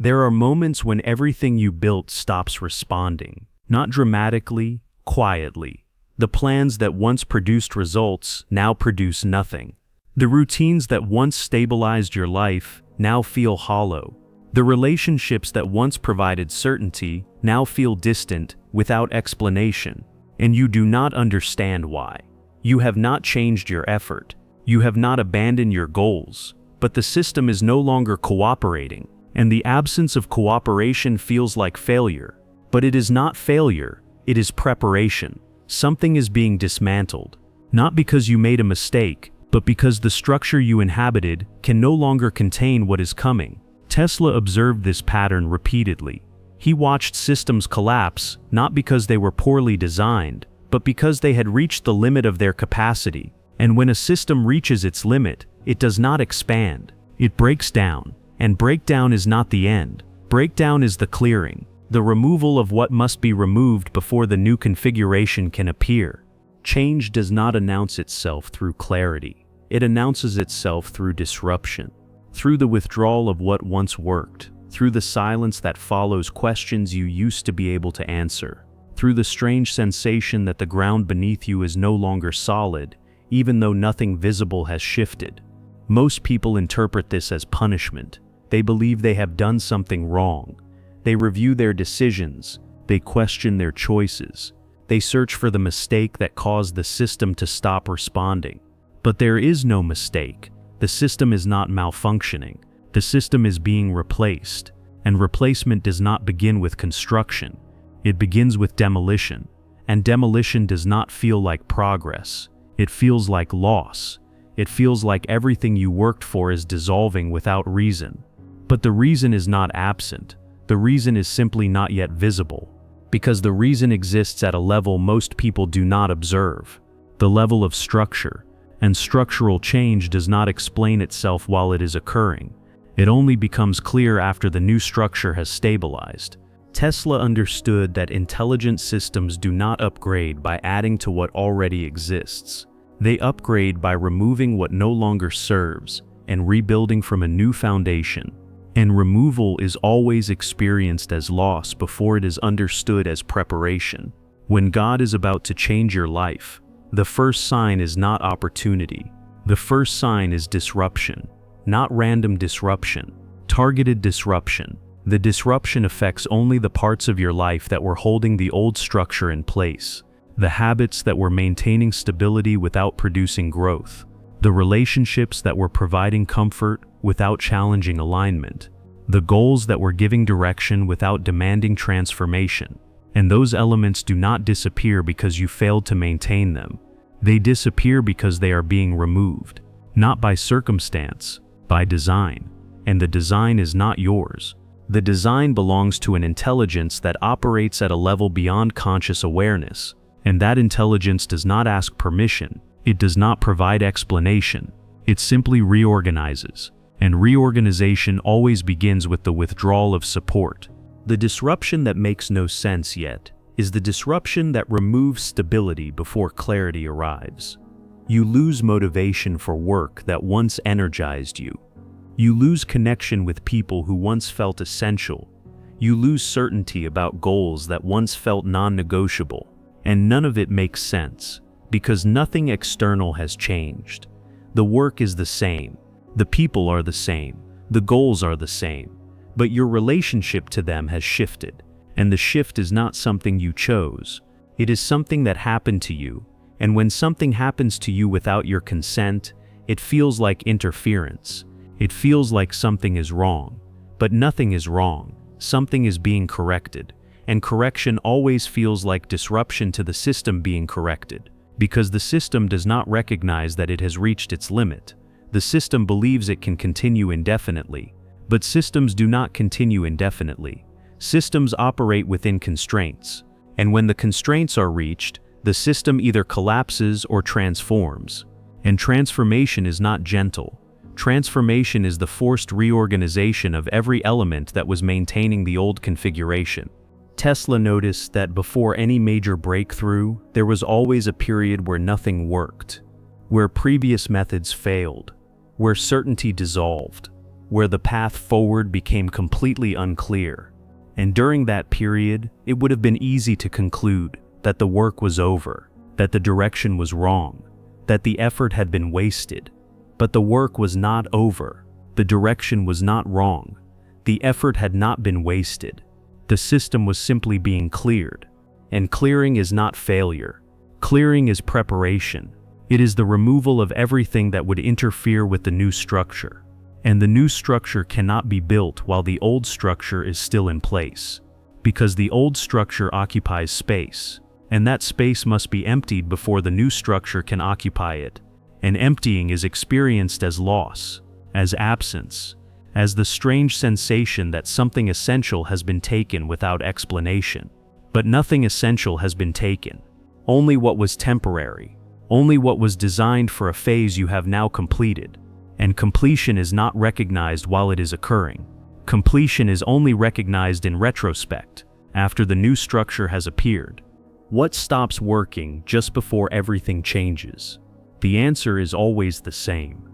There are moments when everything you built stops responding. Not dramatically, quietly. The plans that once produced results now produce nothing. The routines that once stabilized your life now feel hollow. The relationships that once provided certainty now feel distant, without explanation. And you do not understand why. You have not changed your effort. You have not abandoned your goals. But the system is no longer cooperating. And the absence of cooperation feels like failure. But it is not failure, it is preparation. Something is being dismantled. Not because you made a mistake, but because the structure you inhabited can no longer contain what is coming. Tesla observed this pattern repeatedly. He watched systems collapse, not because they were poorly designed, but because they had reached the limit of their capacity. And when a system reaches its limit, it does not expand. It breaks down. And breakdown is not the end. Breakdown is the clearing, the removal of what must be removed before the new configuration can appear. Change does not announce itself through clarity. It announces itself through disruption, through the withdrawal of what once worked, through the silence that follows questions you used to be able to answer, through the strange sensation that the ground beneath you is no longer solid, even though nothing visible has shifted. Most people interpret this as punishment. They believe they have done something wrong. They review their decisions. They question their choices. They search for the mistake that caused the system to stop responding. But there is no mistake. The system is not malfunctioning. The system is being replaced. And replacement does not begin with construction. It begins with demolition. And demolition does not feel like progress. It feels like loss. It feels like everything you worked for is dissolving without reason. But the reason is not absent. The reason is simply not yet visible. Because the reason exists at a level most people do not observe. The level of structure. And structural change does not explain itself while it is occurring. It only becomes clear after the new structure has stabilized. Tesla understood that intelligent systems do not upgrade by adding to what already exists. They upgrade by removing what no longer serves and rebuilding from a new foundation. And removal is always experienced as loss before it is understood as preparation. When God is about to change your life, the first sign is not opportunity. The first sign is disruption. Not random disruption, targeted disruption. The disruption affects only the parts of your life that were holding the old structure in place. The habits that were maintaining stability without producing growth. The relationships that were providing comfort without challenging alignment. The goals that were giving direction without demanding transformation. And those elements do not disappear because you failed to maintain them. They disappear because they are being removed. Not by circumstance, by design. And the design is not yours. The design belongs to an intelligence that operates at a level beyond conscious awareness. And that intelligence does not ask permission. It does not provide explanation. It simply reorganizes. And reorganization always begins with the withdrawal of support. The disruption that makes no sense yet is the disruption that removes stability before clarity arrives. You lose motivation for work that once energized you. You lose connection with people who once felt essential. You lose certainty about goals that once felt non-negotiable. And none of it makes sense, because nothing external has changed. The work is the same. The people are the same. The goals are the same. But your relationship to them has shifted. And the shift is not something you chose. It is something that happened to you. And when something happens to you without your consent, it feels like interference. It feels like something is wrong. But nothing is wrong. Something is being corrected. And correction always feels like disruption to the system being corrected. Because the system does not recognize that it has reached its limit. The system believes it can continue indefinitely. But systems do not continue indefinitely. Systems operate within constraints. And when the constraints are reached, the system either collapses or transforms. And transformation is not gentle. Transformation is the forced reorganization of every element that was maintaining the old configuration. Tesla noticed that before any major breakthrough, there was always a period where nothing worked, where previous methods failed, where certainty dissolved, where the path forward became completely unclear. And during that period, it would have been easy to conclude that the work was over, that the direction was wrong, that the effort had been wasted. But the work was not over. The direction was not wrong. The effort had not been wasted. The system was simply being cleared. And clearing is not failure. Clearing is preparation. It is the removal of everything that would interfere with the new structure. And the new structure cannot be built while the old structure is still in place. Because the old structure occupies space, and that space must be emptied before the new structure can occupy it. And emptying is experienced as loss, as absence, as the strange sensation that something essential has been taken without explanation. But nothing essential has been taken. Only what was temporary. Only what was designed for a phase you have now completed. And completion is not recognized while it is occurring. Completion is only recognized in retrospect, after the new structure has appeared. What stops working just before everything changes? The answer is always the same.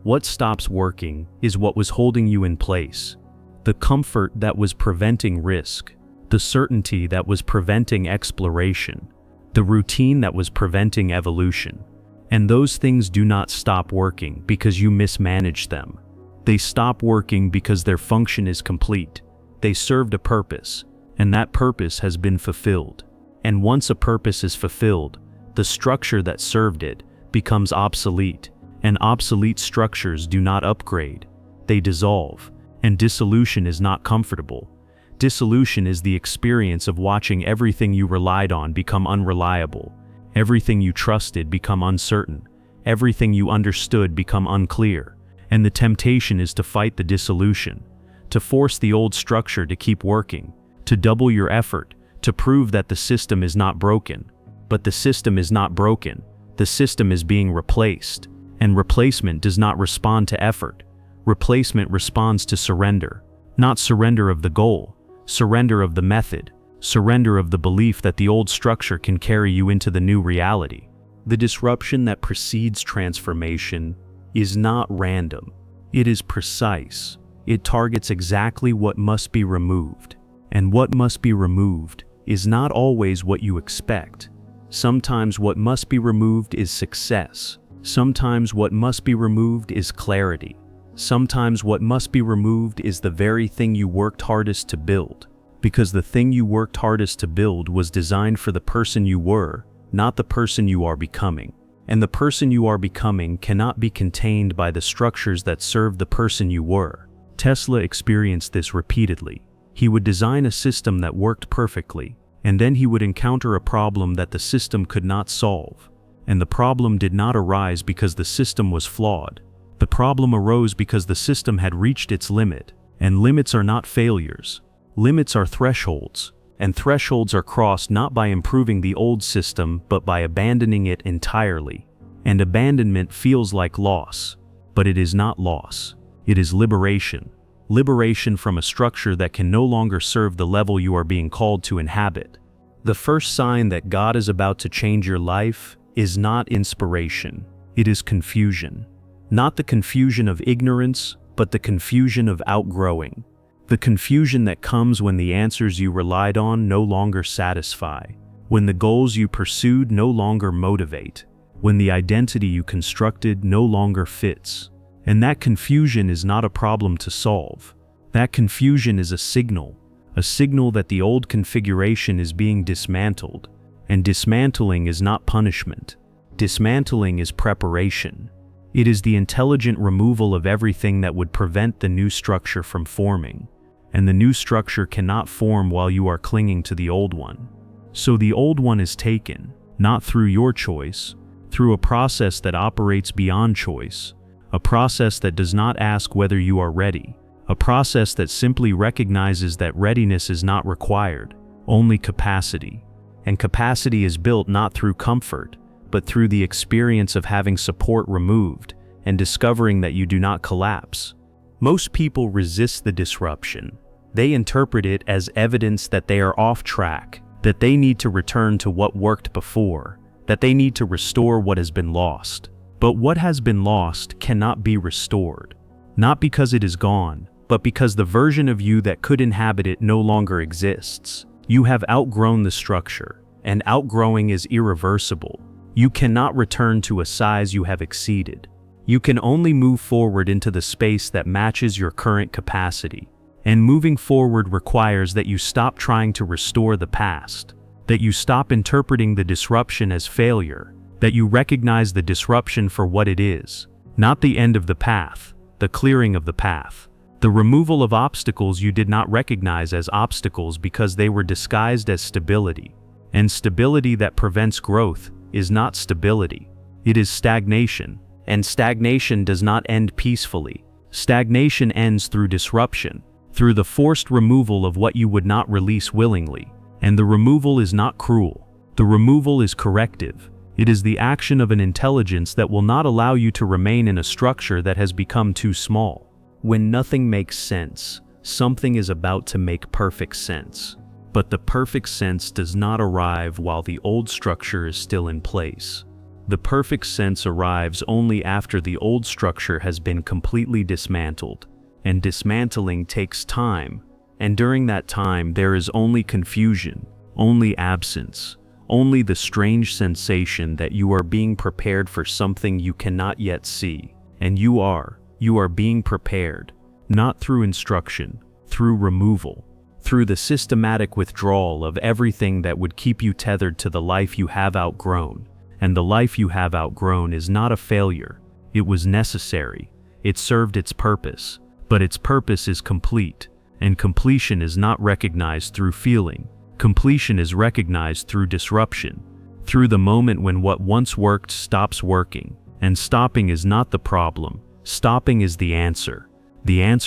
What stops working is what was holding you in place. The comfort that was preventing risk. The certainty that was preventing exploration. The routine that was preventing evolution. And those things do not stop working because you mismanaged them. They stop working because their function is complete. They served a purpose, and that purpose has been fulfilled. And once a purpose is fulfilled, the structure that served it becomes obsolete, and obsolete structures do not upgrade. They dissolve, and dissolution is not comfortable. Dissolution is the experience of watching everything you relied on become unreliable. Everything you trusted become uncertain. Everything you understood become unclear. And the temptation is to fight the dissolution, to force the old structure to keep working, to double your effort, to prove that the system is not broken. But the system is not broken. The system is being replaced. And replacement does not respond to effort. Replacement responds to surrender. Not surrender of the goal, surrender of the method. Surrender of the belief that the old structure can carry you into the new reality. The disruption that precedes transformation is not random. It is precise. It targets exactly what must be removed. And what must be removed is not always what you expect. Sometimes what must be removed is success. Sometimes what must be removed is clarity. Sometimes what must be removed is the very thing you worked hardest to build. Because the thing you worked hardest to build was designed for the person you were, not the person you are becoming. And the person you are becoming cannot be contained by the structures that serve the person you were. Tesla experienced this repeatedly. He would design a system that worked perfectly, and then he would encounter a problem that the system could not solve. And the problem did not arise because the system was flawed. The problem arose because the system had reached its limit, and limits are not failures. Limits are thresholds, and thresholds are crossed not by improving the old system but by abandoning it entirely. And abandonment feels like loss, but it is not loss. It is liberation. Liberation from a structure that can no longer serve the level you are being called to inhabit. The first sign that God is about to change your life is not inspiration. It is confusion. Not the confusion of ignorance, but the confusion of outgrowing. The confusion that comes when the answers you relied on no longer satisfy, when the goals you pursued no longer motivate, when the identity you constructed no longer fits. And that confusion is not a problem to solve. That confusion is a signal that the old configuration is being dismantled. And dismantling is not punishment. Dismantling is preparation. It is the intelligent removal of everything that would prevent the new structure from forming. And the new structure cannot form while you are clinging to the old one. So the old one is taken, not through your choice, through a process that operates beyond choice, a process that does not ask whether you are ready, a process that simply recognizes that readiness is not required, only capacity. And capacity is built not through comfort, but through the experience of having support removed and discovering that you do not collapse. Most people resist the disruption. They interpret it as evidence that they are off track, that they need to return to what worked before, that they need to restore what has been lost. But what has been lost cannot be restored. Not because it is gone, but because the version of you that could inhabit it no longer exists. You have outgrown the structure, and outgrowing is irreversible. You cannot return to a size you have exceeded. You can only move forward into the space that matches your current capacity. And moving forward requires that you stop trying to restore the past, that you stop interpreting the disruption as failure, that you recognize the disruption for what it is, not the end of the path, the clearing of the path, the removal of obstacles you did not recognize as obstacles because they were disguised as stability. And stability that prevents growth is not stability. It is stagnation, and stagnation does not end peacefully. Stagnation ends through disruption, through the forced removal of what you would not release willingly. And the removal is not cruel. The removal is corrective. It is the action of an intelligence that will not allow you to remain in a structure that has become too small. When nothing makes sense, something is about to make perfect sense. But the perfect sense does not arrive while the old structure is still in place. The perfect sense arrives only after the old structure has been completely dismantled. And dismantling takes time. And during that time there is only confusion, only absence, only the strange sensation that you are being prepared for something you cannot yet see. And you are being prepared, not through instruction, through removal, through the systematic withdrawal of everything that would keep you tethered to the life you have outgrown. And the life you have outgrown is not a failure. It was necessary. It served its purpose, but its purpose is complete. And completion is not recognized through feeling. Completion is recognized through disruption, through the moment when what once worked stops working. And stopping is not the problem. Stopping is the answer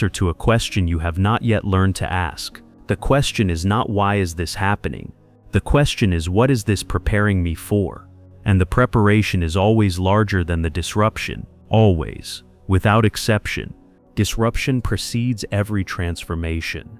to a question you have not yet learned to ask. The question is not why is this happening? The question is what is this preparing me for? And the preparation is always larger than the disruption, always, without exception. Disruption precedes every transformation.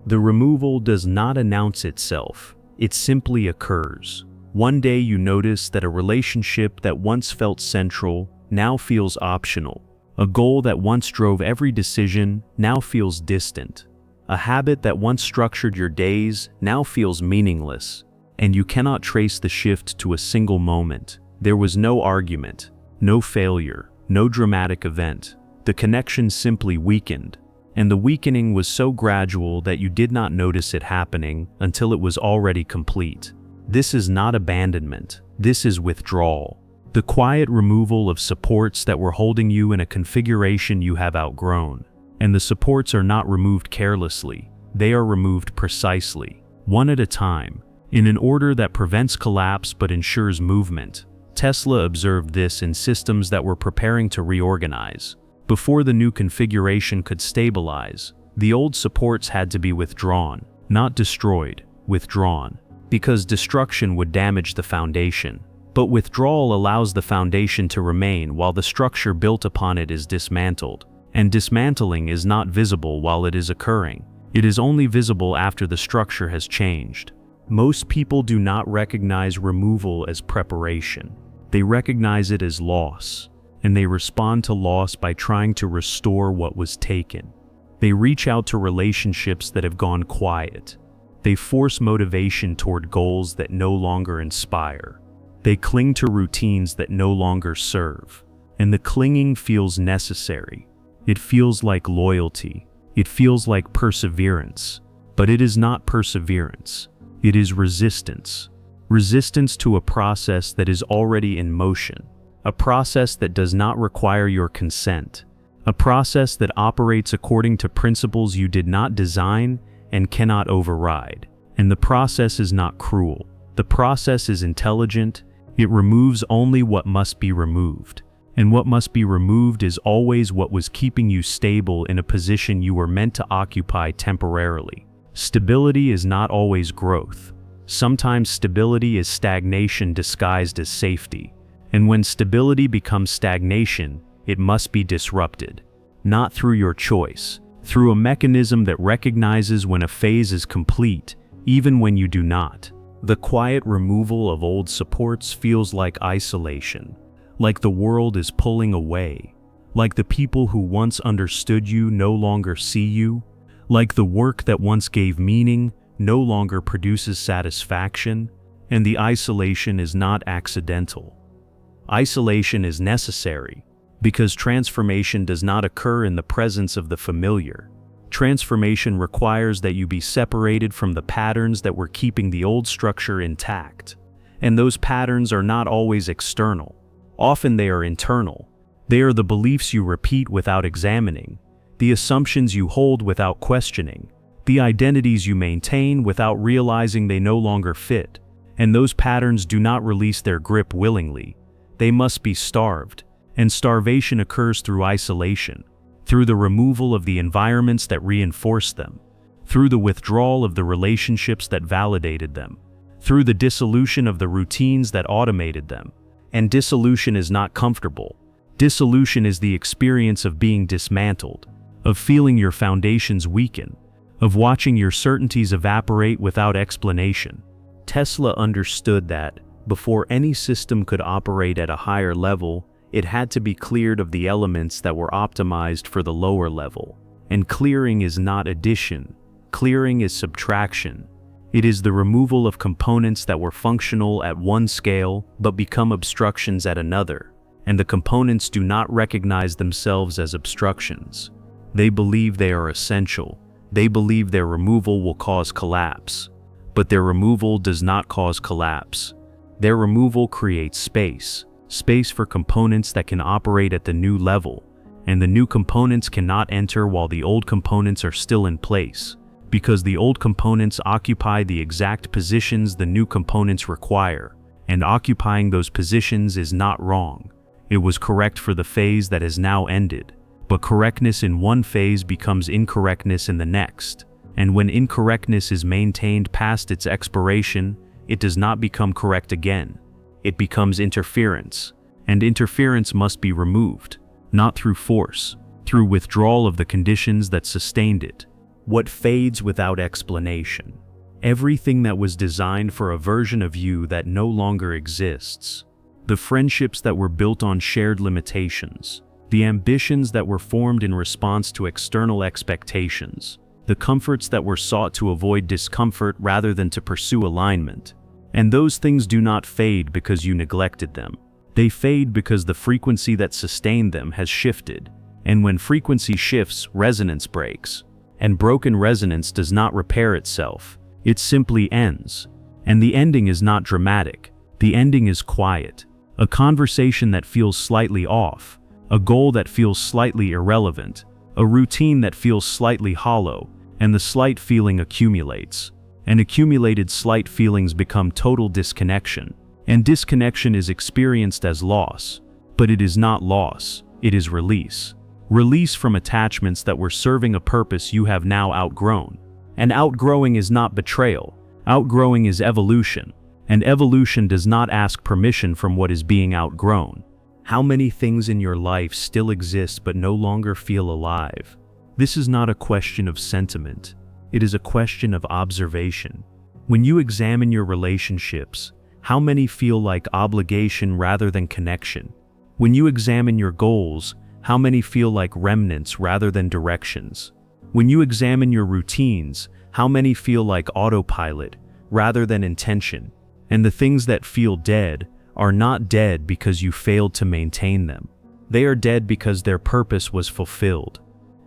The removal does not announce itself, it simply occurs. One day you notice that a relationship that once felt central now feels optional. A goal that once drove every decision now feels distant. A habit that once structured your days now feels meaningless. And you cannot trace the shift to a single moment. There was no argument, no failure, no dramatic event. The connection simply weakened, and the weakening was so gradual that you did not notice it happening until it was already complete. This is not abandonment, this is withdrawal. The quiet removal of supports that were holding you in a configuration you have outgrown. And the supports are not removed carelessly, they are removed precisely, one at a time, in an order that prevents collapse but ensures movement. Tesla observed this in systems that were preparing to reorganize. Before the new configuration could stabilize, the old supports had to be withdrawn, not destroyed, withdrawn, because destruction would damage the foundation. But withdrawal allows the foundation to remain while the structure built upon it is dismantled. And dismantling is not visible while it is occurring. It is only visible after the structure has changed. Most people do not recognize removal as preparation. They recognize it as loss. And they respond to loss by trying to restore what was taken. They reach out to relationships that have gone quiet. They force motivation toward goals that no longer inspire. They cling to routines that no longer serve. And the clinging feels necessary. It feels like loyalty. It feels like perseverance. But it is not perseverance. It is resistance. Resistance to a process that is already in motion. A process that does not require your consent. A process that operates according to principles you did not design and cannot override. And the process is not cruel. The process is intelligent. It removes only what must be removed. And what must be removed is always what was keeping you stable in a position you were meant to occupy temporarily. Stability is not always growth. Sometimes stability is stagnation disguised as safety. And when stability becomes stagnation, it must be disrupted. Not through your choice, through a mechanism that recognizes when a phase is complete, even when you do not. The quiet removal of old supports feels like isolation, like the world is pulling away, like the people who once understood you no longer see you, like the work that once gave meaning no longer produces satisfaction, and the isolation is not accidental. Isolation is necessary, because transformation does not occur in the presence of the familiar. Transformation requires that you be separated from the patterns that were keeping the old structure intact. And those patterns are not always external. Often they are internal. They are the beliefs you repeat without examining, the assumptions you hold without questioning, the identities you maintain without realizing they no longer fit. And those patterns do not release their grip willingly. They must be starved. And starvation occurs through isolation, through the removal of the environments that reinforce them, through the withdrawal of the relationships that validated them, through the dissolution of the routines that automated them. And dissolution is not comfortable. Dissolution is the experience of being dismantled, of feeling your foundations weaken, of watching your certainties evaporate without explanation. Tesla understood that, before any system could operate at a higher level, it had to be cleared of the elements that were optimized for the lower level. And clearing is not addition. Clearing is subtraction. It is the removal of components that were functional at one scale but become obstructions at another. And the components do not recognize themselves as obstructions. They believe they are essential. They believe their removal will cause collapse. But their removal does not cause collapse. Their removal creates space. Space for components that can operate at the new level, and the new components cannot enter while the old components are still in place, because the old components occupy the exact positions the new components require, and occupying those positions is not wrong. It was correct for the phase that has now ended, but correctness in one phase becomes incorrectness in the next, and when incorrectness is maintained past its expiration, it does not become correct again. It becomes interference, and interference must be removed, not through force, through withdrawal of the conditions that sustained it. What fades without explanation? Everything that was designed for a version of you that no longer exists. The friendships that were built on shared limitations. The ambitions that were formed in response to external expectations. The comforts that were sought to avoid discomfort rather than to pursue alignment. And those things do not fade because you neglected them. They fade because the frequency that sustained them has shifted. And when frequency shifts, resonance breaks. And broken resonance does not repair itself. It simply ends. And the ending is not dramatic. The ending is quiet. A conversation that feels slightly off. A goal that feels slightly irrelevant. A routine that feels slightly hollow. And the slight feeling accumulates. And accumulated slight feelings become total disconnection. And disconnection is experienced as loss. But it is not loss, it is release. Release from attachments that were serving a purpose you have now outgrown. And outgrowing is not betrayal. Outgrowing is evolution. And evolution does not ask permission from what is being outgrown. How many things in your life still exist but no longer feel alive? This is not a question of sentiment. It is a question of observation. When you examine your relationships, how many feel like obligation rather than connection? When you examine your goals, how many feel like remnants rather than directions? When you examine your routines, how many feel like autopilot rather than intention? And the things that feel dead are not dead because you failed to maintain them. They are dead because their purpose was fulfilled.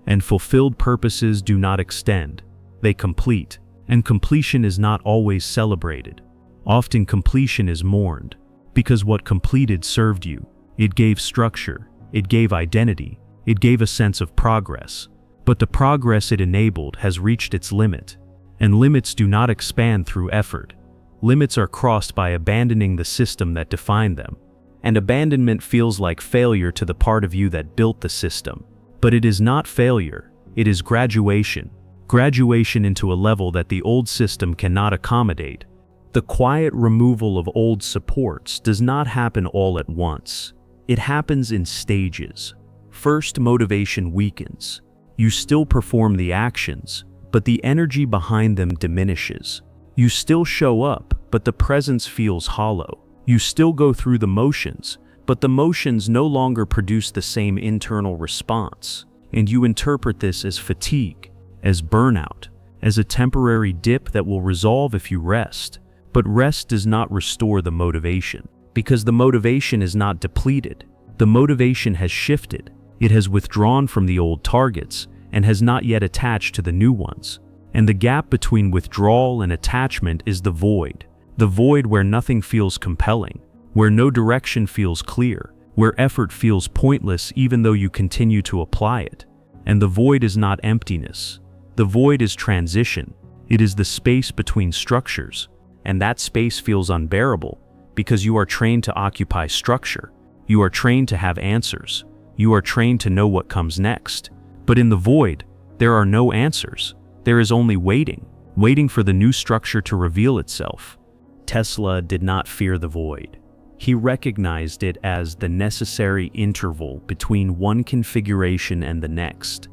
And fulfilled purposes do not extend. They complete, and completion is not always celebrated. Often completion is mourned, because what completed served you. It gave structure, it gave identity, it gave a sense of progress. But the progress it enabled has reached its limit, and limits do not expand through effort. Limits are crossed by abandoning the system that defined them. And abandonment feels like failure to the part of you that built the system. But it is not failure, it is graduation. Graduation into a level that the old system cannot accommodate. The quiet removal of old supports does not happen all at once. It happens in stages. First, motivation weakens. You still perform the actions, but the energy behind them diminishes. You still show up, but the presence feels hollow. You still go through the motions, but the motions no longer produce the same internal response, and you interpret this as fatigue, as burnout, as a temporary dip that will resolve if you rest. But rest does not restore the motivation, because the motivation is not depleted. The motivation has shifted. It has withdrawn from the old targets and has not yet attached to the new ones. And the gap between withdrawal and attachment is the void where nothing feels compelling, where no direction feels clear, where effort feels pointless even though you continue to apply it. And the void is not emptiness. The void is transition. It is the space between structures, and that space feels unbearable because you are trained to occupy structure. You are trained to have answers. You are trained to know what comes next. But in the void, there are no answers. There is only waiting for the new structure to reveal itself. Tesla did not fear the void. He recognized it as the necessary interval between one configuration and the next.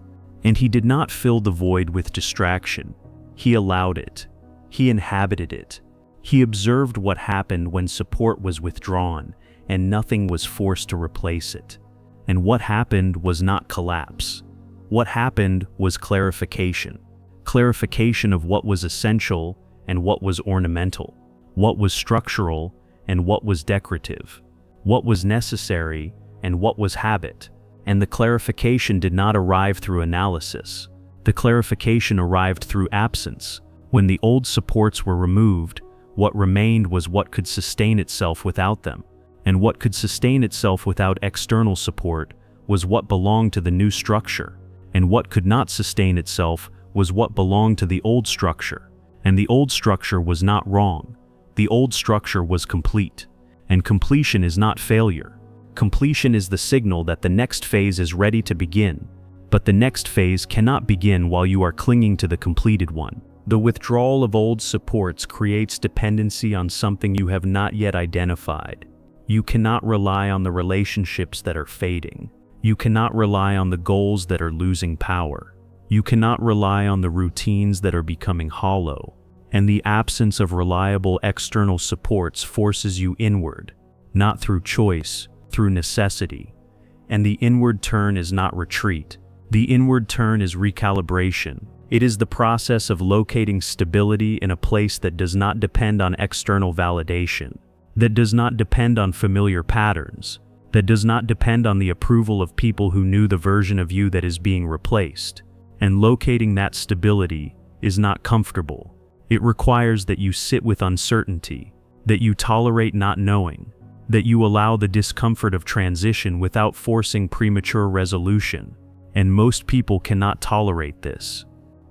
And he did not fill the void with distraction. He allowed it. He inhabited it. He observed what happened when support was withdrawn and nothing was forced to replace it. And what happened was not collapse. What happened was clarification. Clarification of what was essential and what was ornamental, what was structural and what was decorative, what was necessary and what was habit. And the clarification did not arrive through analysis. The clarification arrived through absence. When the old supports were removed, what remained was what could sustain itself without them. And what could sustain itself without external support was what belonged to the new structure. And what could not sustain itself was what belonged to the old structure. And the old structure was not wrong. The old structure was complete. And completion is not failure. Completion is the signal that the next phase is ready to begin. But the next phase cannot begin while you are clinging to the completed one. The withdrawal of old supports creates dependency on something you have not yet identified. You cannot rely on the relationships that are fading. You cannot rely on the goals that are losing power. You cannot rely on the routines that are becoming hollow. And the absence of reliable external supports forces you inward, not through choice, through necessity. And the inward turn is not retreat. The inward turn is recalibration. It is the process of locating stability in a place that does not depend on external validation, that does not depend on familiar patterns, that does not depend on the approval of people who knew the version of you that is being replaced. And locating that stability is not comfortable. It requires that you sit with uncertainty, that you tolerate not knowing, that you allow the discomfort of transition without forcing premature resolution. And most people cannot tolerate this.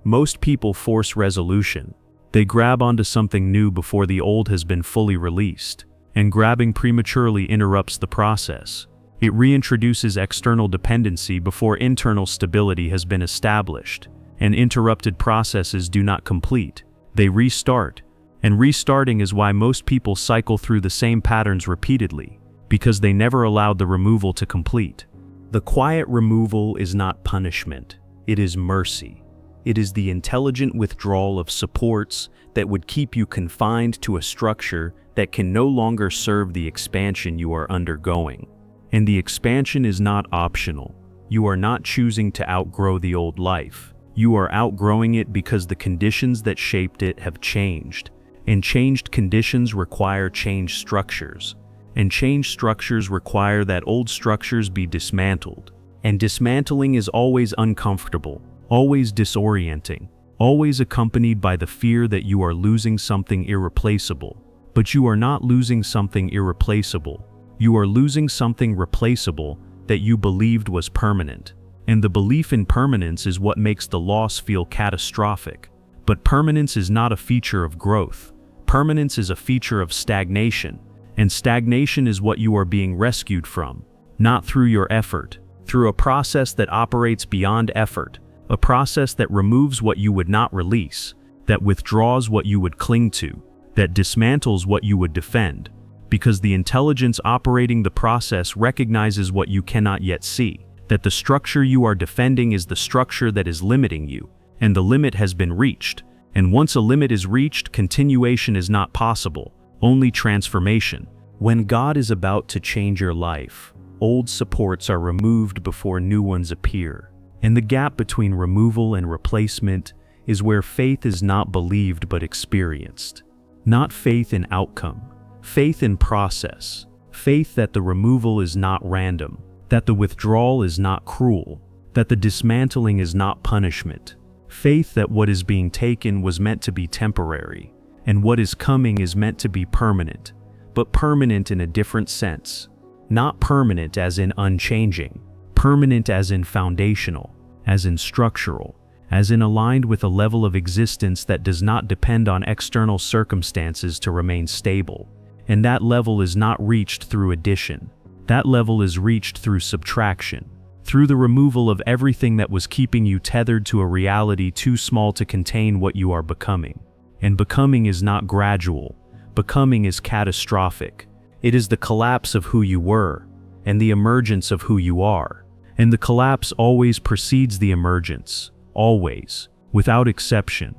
Most people force resolution. They grab onto something new before the old has been fully released, and grabbing prematurely interrupts the process. It reintroduces external dependency before internal stability has been established, and interrupted processes do not complete. They restart, and restarting is why most people cycle through the same patterns repeatedly, because they never allowed the removal to complete. The quiet removal is not punishment, it is mercy. It is the intelligent withdrawal of supports that would keep you confined to a structure that can no longer serve the expansion you are undergoing. And the expansion is not optional. You are not choosing to outgrow the old life. You are outgrowing it because the conditions that shaped it have changed. And changed conditions require changed structures. And changed structures require that old structures be dismantled. And dismantling is always uncomfortable, always disorienting, always accompanied by the fear that you are losing something irreplaceable. But you are not losing something irreplaceable. You are losing something replaceable that you believed was permanent. And the belief in permanence is what makes the loss feel catastrophic. But permanence is not a feature of growth. Permanence is a feature of stagnation. And stagnation is what you are being rescued from, not through your effort, through a process that operates beyond effort, a process that removes what you would not release, that withdraws what you would cling to, that dismantles what you would defend, because the intelligence operating the process recognizes what you cannot yet see, that the structure you are defending is the structure that is limiting you, and the limit has been reached. And once a limit is reached, continuation is not possible, only transformation. When God is about to change your life, old supports are removed before new ones appear. And the gap between removal and replacement is where faith is not believed but experienced. Not faith in outcome, faith in process. Faith that the removal is not random, that the withdrawal is not cruel, that the dismantling is not punishment. Faith that what is being taken was meant to be temporary, and what is coming is meant to be permanent, but permanent in a different sense. Not permanent as in unchanging, permanent as in foundational, as in structural, as in aligned with a level of existence that does not depend on external circumstances to remain stable. And that level is not reached through addition. That level is reached through subtraction, through the removal of everything that was keeping you tethered to a reality too small to contain what you are becoming. And becoming is not gradual. Becoming is catastrophic. It is the collapse of who you were, and the emergence of who you are. And the collapse always precedes the emergence, always, without exception.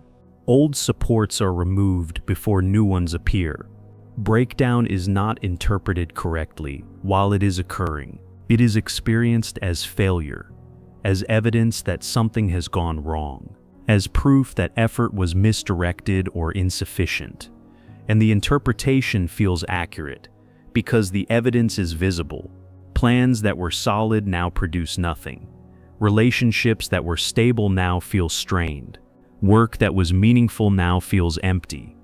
Old supports are removed before new ones appear. Breakdown is not interpreted correctly while it is occurring. It is experienced as failure, as evidence that something has gone wrong, as proof that effort was misdirected or insufficient. And the interpretation feels accurate because the evidence is visible. Plans that were solid now produce nothing. Relationships that were stable now feel strained. Work that was meaningful now feels empty.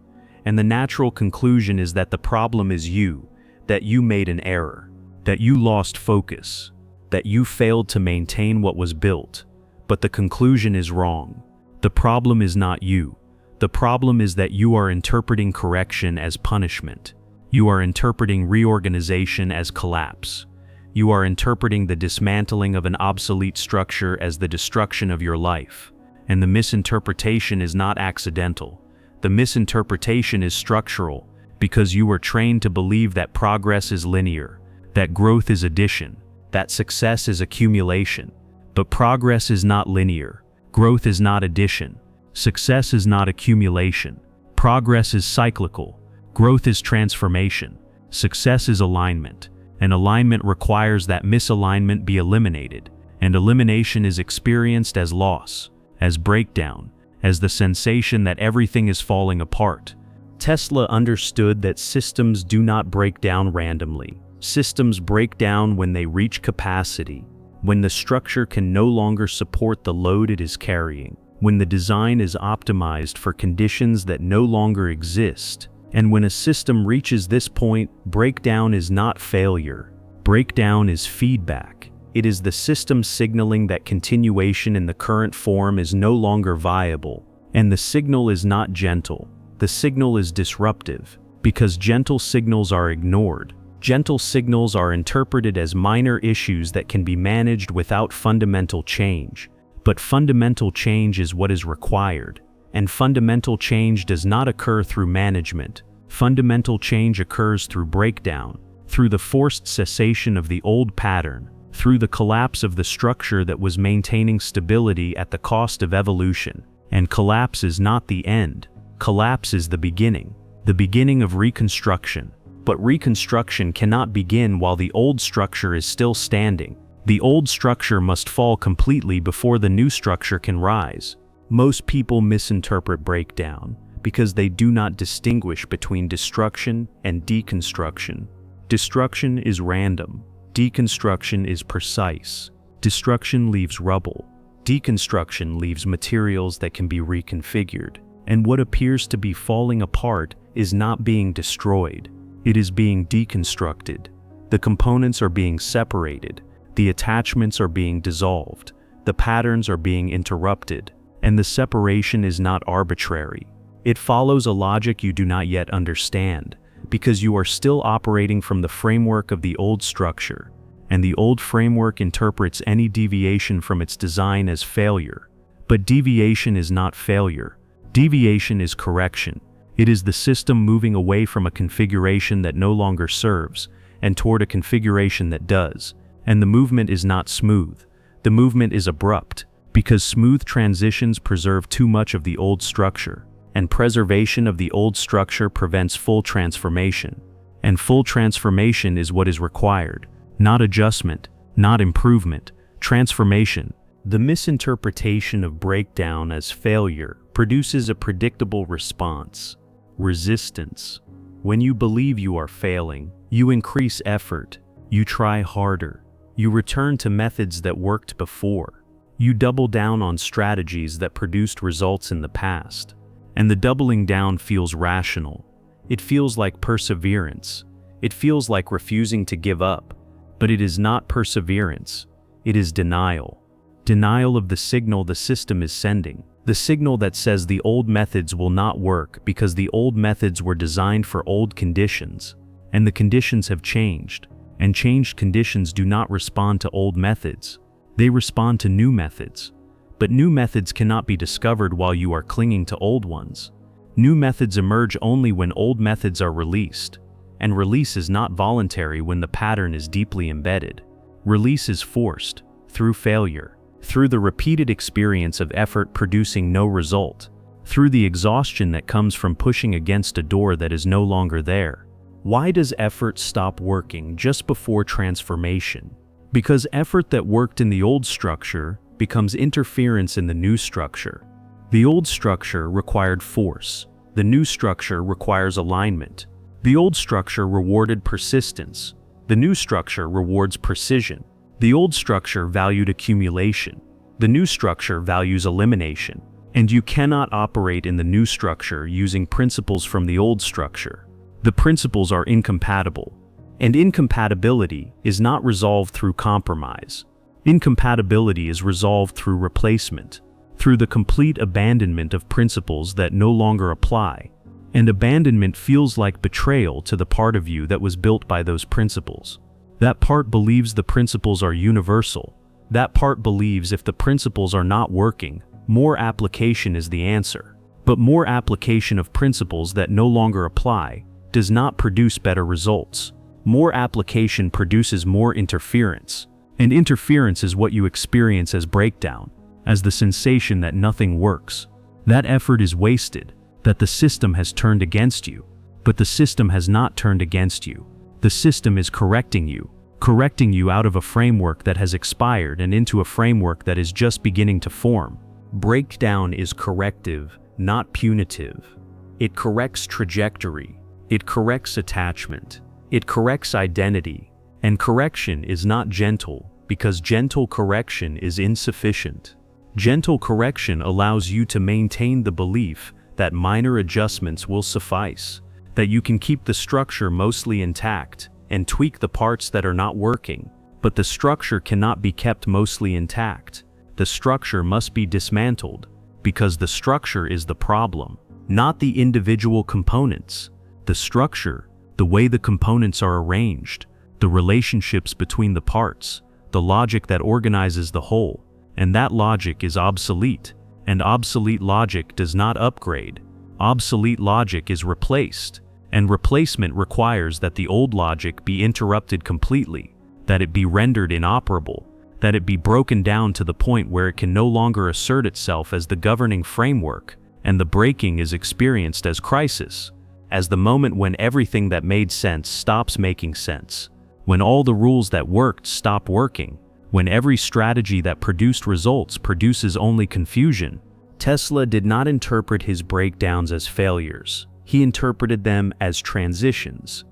And the natural conclusion is that the problem is you, that you made an error, that you lost focus, that you failed to maintain what was built. But the conclusion is wrong. The problem is not you. The problem is that you are interpreting correction as punishment. You are interpreting reorganization as collapse. You are interpreting the dismantling of an obsolete structure as the destruction of your life. And the misinterpretation is not accidental. The misinterpretation is structural, because you were trained to believe that progress is linear, that growth is addition, that success is accumulation. But progress is not linear. Growth is not addition. Success is not accumulation. Progress is cyclical. Growth is transformation. Success is alignment. And alignment requires that misalignment be eliminated. And elimination is experienced as loss, as breakdown, as the sensation that everything is falling apart. Tesla understood that systems do not break down randomly. Systems break down when they reach capacity, when the structure can no longer support the load it is carrying, when the design is optimized for conditions that no longer exist. And when a system reaches this point, breakdown is not failure. Breakdown is feedback. It is the system signaling that continuation in the current form is no longer viable. And the signal is not gentle. The signal is disruptive, because gentle signals are ignored. Gentle signals are interpreted as minor issues that can be managed without fundamental change. But fundamental change is what is required. And fundamental change does not occur through management. Fundamental change occurs through breakdown, through the forced cessation of the old pattern, through the collapse of the structure that was maintaining stability at the cost of evolution. And collapse is not the end. Collapse is the beginning of reconstruction. But reconstruction cannot begin while the old structure is still standing. The old structure must fall completely before the new structure can rise. Most people misinterpret breakdown because they do not distinguish between destruction and deconstruction. Destruction is random. Deconstruction is precise. Destruction leaves rubble. Deconstruction leaves materials that can be reconfigured. And what appears to be falling apart is not being destroyed. It is being deconstructed. The components are being separated. The attachments are being dissolved. The patterns are being interrupted. And the separation is not arbitrary. It follows a logic you do not yet understand, because you are still operating from the framework of the old structure. And the old framework interprets any deviation from its design as failure. But deviation is not failure. Deviation is correction. It is the system moving away from a configuration that no longer serves, and toward a configuration that does. And the movement is not smooth. The movement is abrupt, because smooth transitions preserve too much of the old structure, and preservation of the old structure prevents full transformation. and full transformation is what is required. Not adjustment, not improvement, transformation. The misinterpretation of breakdown as failure produces a predictable response: resistance. When you believe you are failing, you increase effort, you try harder, you return to methods that worked before, you double down on strategies that produced results in the past. And the doubling down feels rational. It feels like perseverance. It feels like refusing to give up. But it is not perseverance. It is denial. Denial of the signal the system is sending. The signal that says the old methods will not work because the old methods were designed for old conditions. And the conditions have changed. And changed conditions do not respond to old methods. They respond to new methods. But new methods cannot be discovered while you are clinging to old ones. New methods emerge only when old methods are released. And release is not voluntary when the pattern is deeply embedded. Release is forced, through failure, through the repeated experience of effort producing no result, through the exhaustion that comes from pushing against a door that is no longer there. Why does effort stop working just before transformation? Because effort that worked in the old structure becomes interference in the new structure. The old structure required force. The new structure requires alignment. The old structure rewarded persistence. The new structure rewards precision. The old structure valued accumulation. The new structure values elimination. And you cannot operate in the new structure using principles from the old structure. The principles are incompatible. And incompatibility is not resolved through compromise. Incompatibility is resolved through replacement, through the complete abandonment of principles that no longer apply. And abandonment feels like betrayal to the part of you that was built by those principles. That part believes the principles are universal. That part believes if the principles are not working, more application is the answer. But more application of principles that no longer apply does not produce better results. More application produces more interference. And interference is what you experience as breakdown, as the sensation that nothing works. That effort is wasted, that the system has turned against you. But the system has not turned against you. The system is correcting you out of a framework that has expired and into a framework that is just beginning to form. Breakdown is corrective, not punitive. It corrects trajectory. It corrects attachment. It corrects identity. And correction is not gentle, because gentle correction is insufficient. Gentle correction allows you to maintain the belief that minor adjustments will suffice, that you can keep the structure mostly intact and tweak the parts that are not working. But the structure cannot be kept mostly intact. The structure must be dismantled, because the structure is the problem, not the individual components. The structure, the way the components are arranged, the relationships between the parts, the logic that organizes the whole, and that logic is obsolete. And obsolete logic does not upgrade. Obsolete logic is replaced, and replacement requires that the old logic be interrupted completely, that it be rendered inoperable, that it be broken down to the point where it can no longer assert itself as the governing framework, and the breaking is experienced as crisis, as the moment when everything that made sense stops making sense, when all the rules that worked stop working, when every strategy that produced results produces only confusion. Tesla did not interpret his breakdowns as failures. He interpreted them as transitions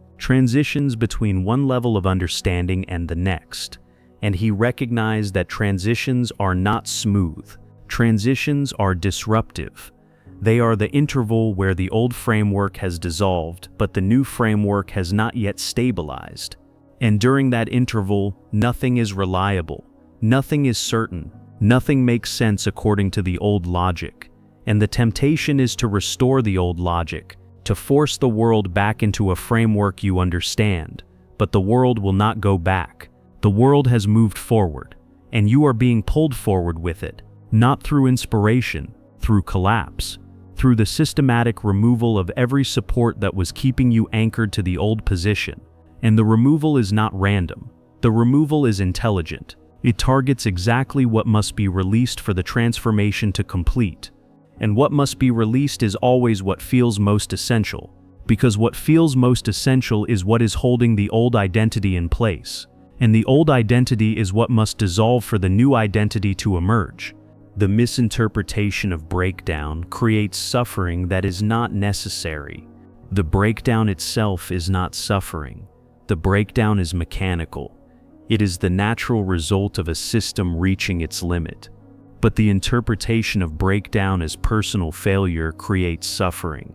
between one level of understanding and the next. And he recognized that transitions are not smooth. Transitions are disruptive. They are the interval where the old framework has dissolved, but the new framework has not yet stabilized. And during that interval, nothing is reliable, nothing is certain, nothing makes sense according to the old logic. And the temptation is to restore the old logic, to force the world back into a framework you understand. But the world will not go back. The world has moved forward, and you are being pulled forward with it, not through inspiration, through collapse, through the systematic removal of every support that was keeping you anchored to the old position. And the removal is not random. The removal is intelligent. It targets exactly what must be released for the transformation to complete. And what must be released is always what feels most essential, because what feels most essential is what is holding the old identity in place, and the old identity is what must dissolve for the new identity to emerge. The misinterpretation of breakdown creates suffering that is not necessary. The breakdown itself is not suffering. The breakdown is mechanical. It is the natural result of a system reaching its limit. But the interpretation of breakdown as personal failure creates suffering.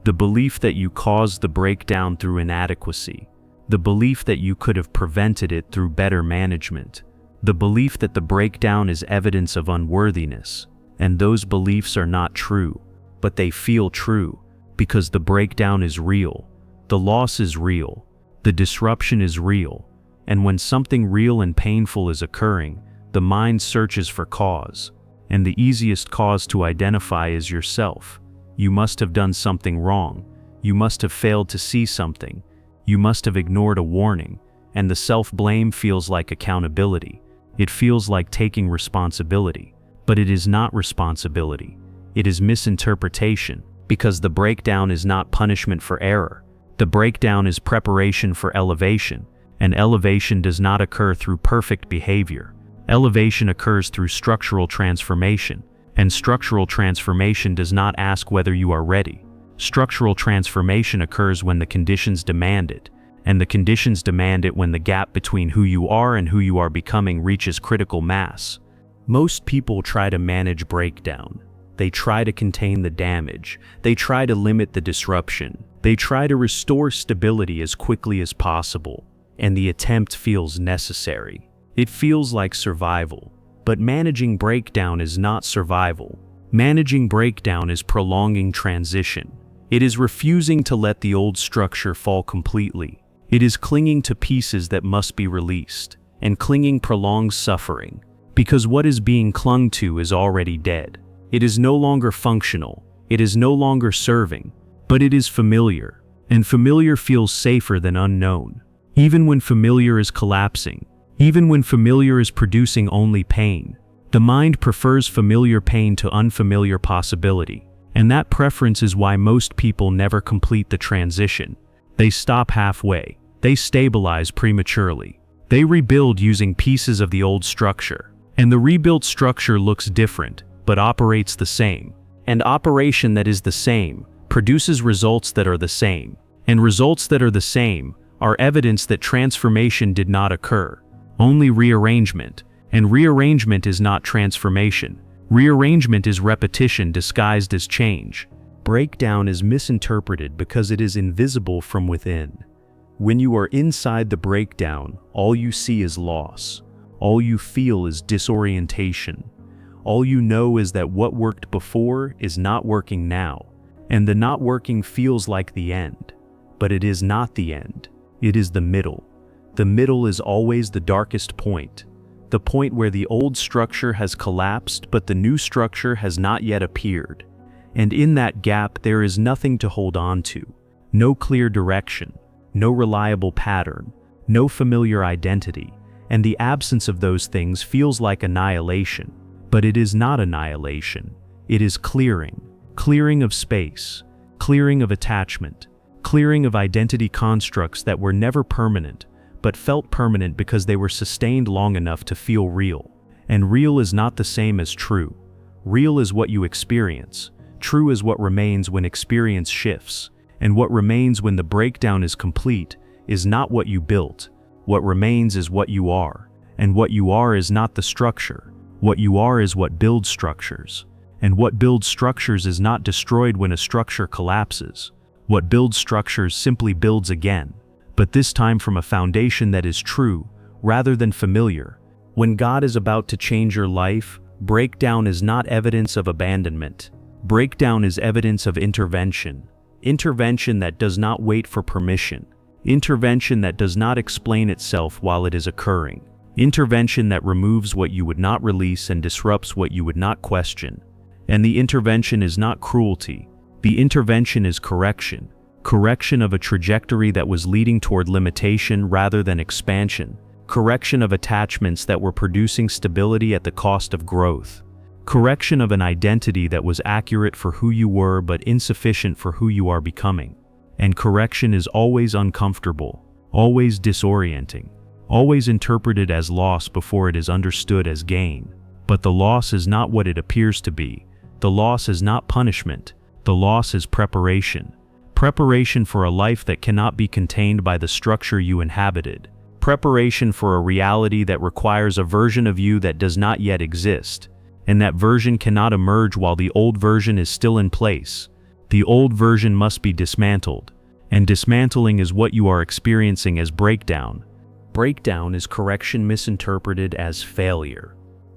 The belief that you caused the breakdown through inadequacy. The belief that you could have prevented it through better management. The belief that the breakdown is evidence of unworthiness. And those beliefs are not true, but they feel true, because the breakdown is real. The loss is real. The disruption is real. And when something real and painful is occurring, the mind searches for cause. And the easiest cause to identify is yourself. You must have done something wrong. You must have failed to see something. You must have ignored a warning. And the self-blame feels like accountability. It feels like taking responsibility. But it is not responsibility. It is misinterpretation, because the breakdown is not punishment for error. The breakdown is preparation for elevation, and elevation does not occur through perfect behavior. Elevation occurs through structural transformation, and structural transformation does not ask whether you are ready. Structural transformation occurs when the conditions demand it, and the conditions demand it when the gap between who you are and who you are becoming reaches critical mass. Most people try to manage breakdown. They try to contain the damage. They try to limit the disruption. They try to restore stability as quickly as possible. And the attempt feels necessary. It feels like survival. But managing breakdown is not survival. Managing breakdown is prolonging transition. It is refusing to let the old structure fall completely. It is clinging to pieces that must be released. And clinging prolongs suffering. Because what is being clung to is already dead. It is no longer functional. It is no longer serving. But it is familiar. And familiar feels safer than unknown. Even when familiar is collapsing. Even when familiar is producing only pain. The mind prefers familiar pain to unfamiliar possibility. And that preference is why most people never complete the transition. They stop halfway. They stabilize prematurely. They rebuild using pieces of the old structure. And the rebuilt structure looks different, but operates the same. And operation that is the same produces results that are the same. And results that are the same are evidence that transformation did not occur. Only rearrangement. And rearrangement is not transformation. Rearrangement is repetition disguised as change. Breakdown is misinterpreted because it is invisible from within. When you are inside the breakdown, all you see is loss. All you feel is disorientation. All you know is that what worked before is not working now. And the not working feels like the end. But it is not the end. It is the middle. The middle is always the darkest point. The point where the old structure has collapsed but the new structure has not yet appeared. And in that gap there is nothing to hold on to. No clear direction. No reliable pattern. No familiar identity. And the absence of those things feels like annihilation. But it is not annihilation. It is clearing. Clearing of space. Clearing of attachment. Clearing of identity constructs that were never permanent, but felt permanent because they were sustained long enough to feel real. And real is not the same as true. Real is what you experience. True is what remains when experience shifts. And what remains when the breakdown is complete is not what you built. What remains is what you are. And what you are is not the structure. What you are is what builds structures. And what builds structures is not destroyed when a structure collapses. What builds structures simply builds again, but this time from a foundation that is true, rather than familiar. When God is about to change your life, breakdown is not evidence of abandonment. Breakdown is evidence of intervention. Intervention that does not wait for permission. Intervention that does not explain itself while it is occurring. Intervention that removes what you would not release and disrupts what you would not question. And the intervention is not cruelty. The intervention is correction. Correction of a trajectory that was leading toward limitation rather than expansion. Correction of attachments that were producing stability at the cost of growth. Correction of an identity that was accurate for who you were but insufficient for who you are becoming. And correction is always uncomfortable, always disorienting, always interpreted as loss before it is understood as gain. But the loss is not what it appears to be. The loss is not punishment. The loss is preparation. Preparation for a life that cannot be contained by the structure you inhabited. Preparation for a reality that requires a version of you that does not yet exist. And that version cannot emerge while the old version is still in place. The old version must be dismantled. And dismantling is what you are experiencing as breakdown. Breakdown is correction misinterpreted as failure.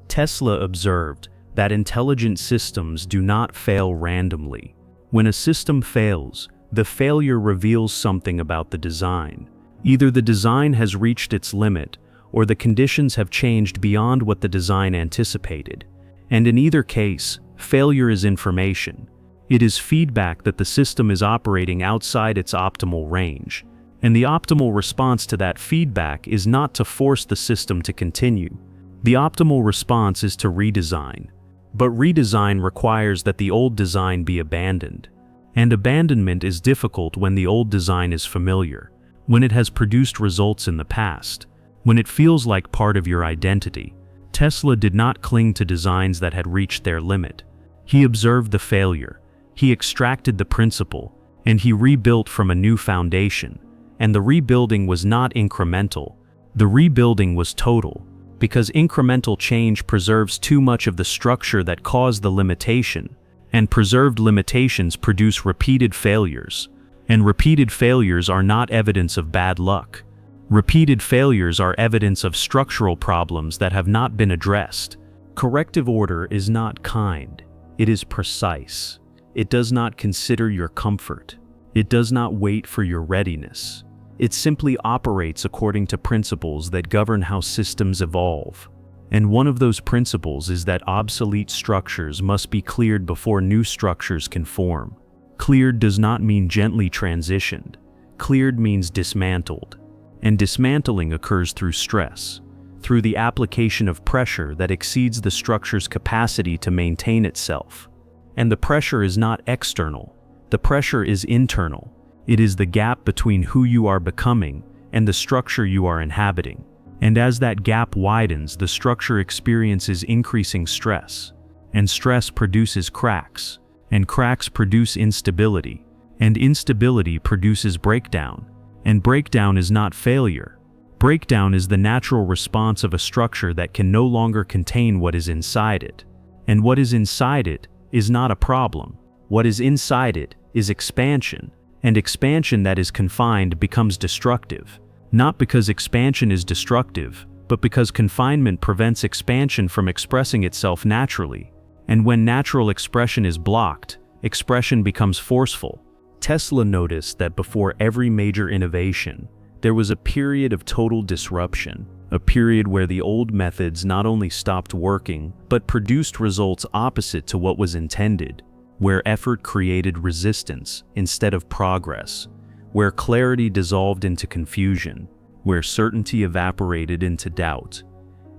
Tesla observed that intelligent systems do not fail randomly. When a system fails, the failure reveals something about the design. Either the design has reached its limit, or the conditions have changed beyond what the design anticipated. And in either case, failure is information. It is feedback that the system is operating outside its optimal range. And the optimal response to that feedback is not to force the system to continue. The optimal response is to redesign. But redesign requires that the old design be abandoned. And abandonment is difficult when the old design is familiar, when it has produced results in the past, when it feels like part of your identity. Tesla did not cling to designs that had reached their limit. He observed the failure, he extracted the principle, and he rebuilt from a new foundation. And the rebuilding was not incremental. The rebuilding was total, because incremental change preserves too much of the structure that caused the limitation, and preserved limitations produce repeated failures. And repeated failures are not evidence of bad luck. Repeated failures are evidence of structural problems that have not been addressed. Corrective order is not kind. It is precise. It does not consider your comfort. It does not wait for your readiness. It simply operates according to principles that govern how systems evolve. And one of those principles is that obsolete structures must be cleared before new structures can form. Cleared does not mean gently transitioned. Cleared means dismantled. And dismantling occurs through stress, through the application of pressure that exceeds the structure's capacity to maintain itself. And the pressure is not external. The pressure is internal. It is the gap between who you are becoming and the structure you are inhabiting. And as that gap widens, the structure experiences increasing stress. And stress produces cracks. And cracks produce instability. And instability produces breakdown. And breakdown is not failure. Breakdown is the natural response of a structure that can no longer contain what is inside it. And what is inside it is not a problem. What is inside it is expansion. And expansion that is confined becomes destructive. Not because expansion is destructive, but because confinement prevents expansion from expressing itself naturally. And when natural expression is blocked, expression becomes forceful. Tesla noticed that before every major innovation, there was a period of total disruption, a period where the old methods not only stopped working, but produced results opposite to what was intended, where effort created resistance instead of progress, where clarity dissolved into confusion, where certainty evaporated into doubt.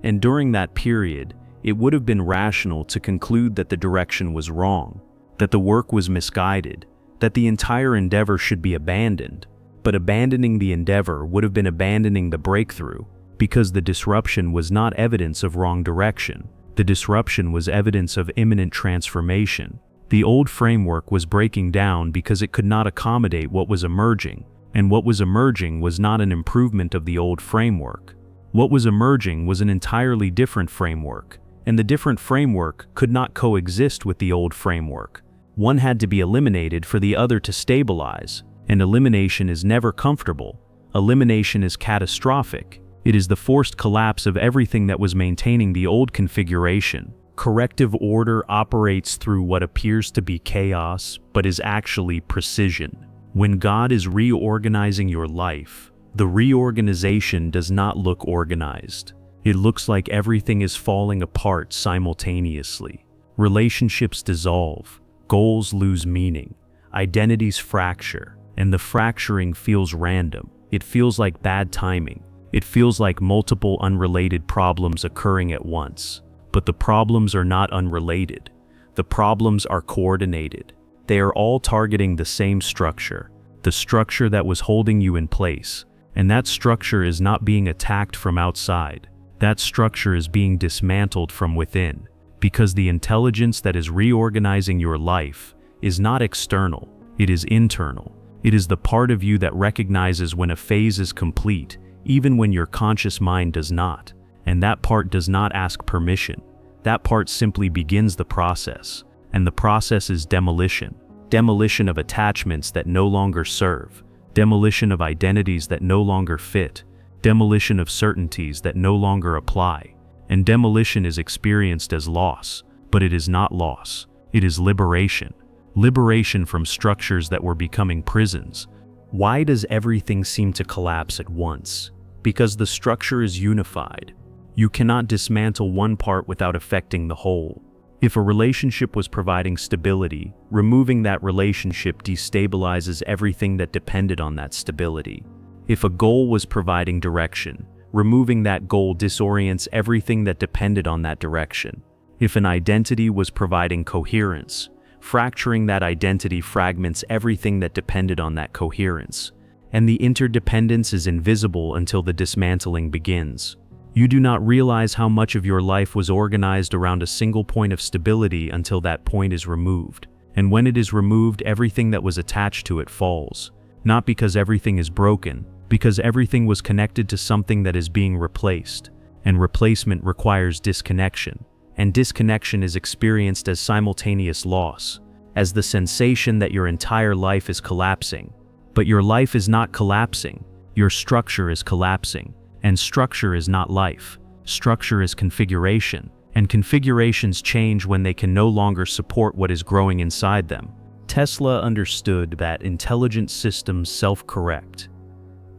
And during that period, it would have been rational to conclude that the direction was wrong, that the work was misguided, that the entire endeavor should be abandoned. But abandoning the endeavor would have been abandoning the breakthrough, because the disruption was not evidence of wrong direction. The disruption was evidence of imminent transformation. The old framework was breaking down because it could not accommodate what was emerging, and what was emerging was not an improvement of the old framework. What was emerging was an entirely different framework, and the different framework could not coexist with the old framework. One had to be eliminated for the other to stabilize, and elimination is never comfortable. Elimination is catastrophic. It is the forced collapse of everything that was maintaining the old configuration. Corrective order operates through what appears to be chaos, but is actually precision. When God is reorganizing your life, the reorganization does not look organized. It looks like everything is falling apart simultaneously. Relationships dissolve, goals lose meaning, identities fracture, and the fracturing feels random. It feels like bad timing. It feels like multiple unrelated problems occurring at once. But the problems are not unrelated. The problems are coordinated. They are all targeting the same structure. the structure that was holding you in place. And that structure is not being attacked from outside. That structure is being dismantled from within, because the intelligence that is reorganizing your life is not external, it is internal. It is the part of you that recognizes when a phase is complete, even when your conscious mind does not. And that part does not ask permission. That part simply begins the process. And the process is demolition. Demolition of attachments that no longer serve. Demolition of identities that no longer fit. Demolition of certainties that no longer apply. And demolition is experienced as loss, but it is not loss. It is liberation. Liberation from structures that were becoming prisons. Why does everything seem to collapse at once? Because the structure is unified. You cannot dismantle one part without affecting the whole. If a relationship was providing stability, removing that relationship destabilizes everything that depended on that stability. If a goal was providing direction, removing that goal disorients everything that depended on that direction. If an identity was providing coherence, fracturing that identity fragments everything that depended on that coherence. And the interdependence is invisible until the dismantling begins. You do not realize how much of your life was organized around a single point of stability until that point is removed. And when it is removed, everything that was attached to it falls. Not because everything is broken, because everything was connected to something that is being replaced. And replacement requires disconnection. And disconnection is experienced as simultaneous loss, as the sensation that your entire life is collapsing. But your life is not collapsing, your structure is collapsing. And structure is not life. Structure is configuration. And configurations change when they can no longer support what is growing inside them. Tesla understood that intelligent systems self-correct.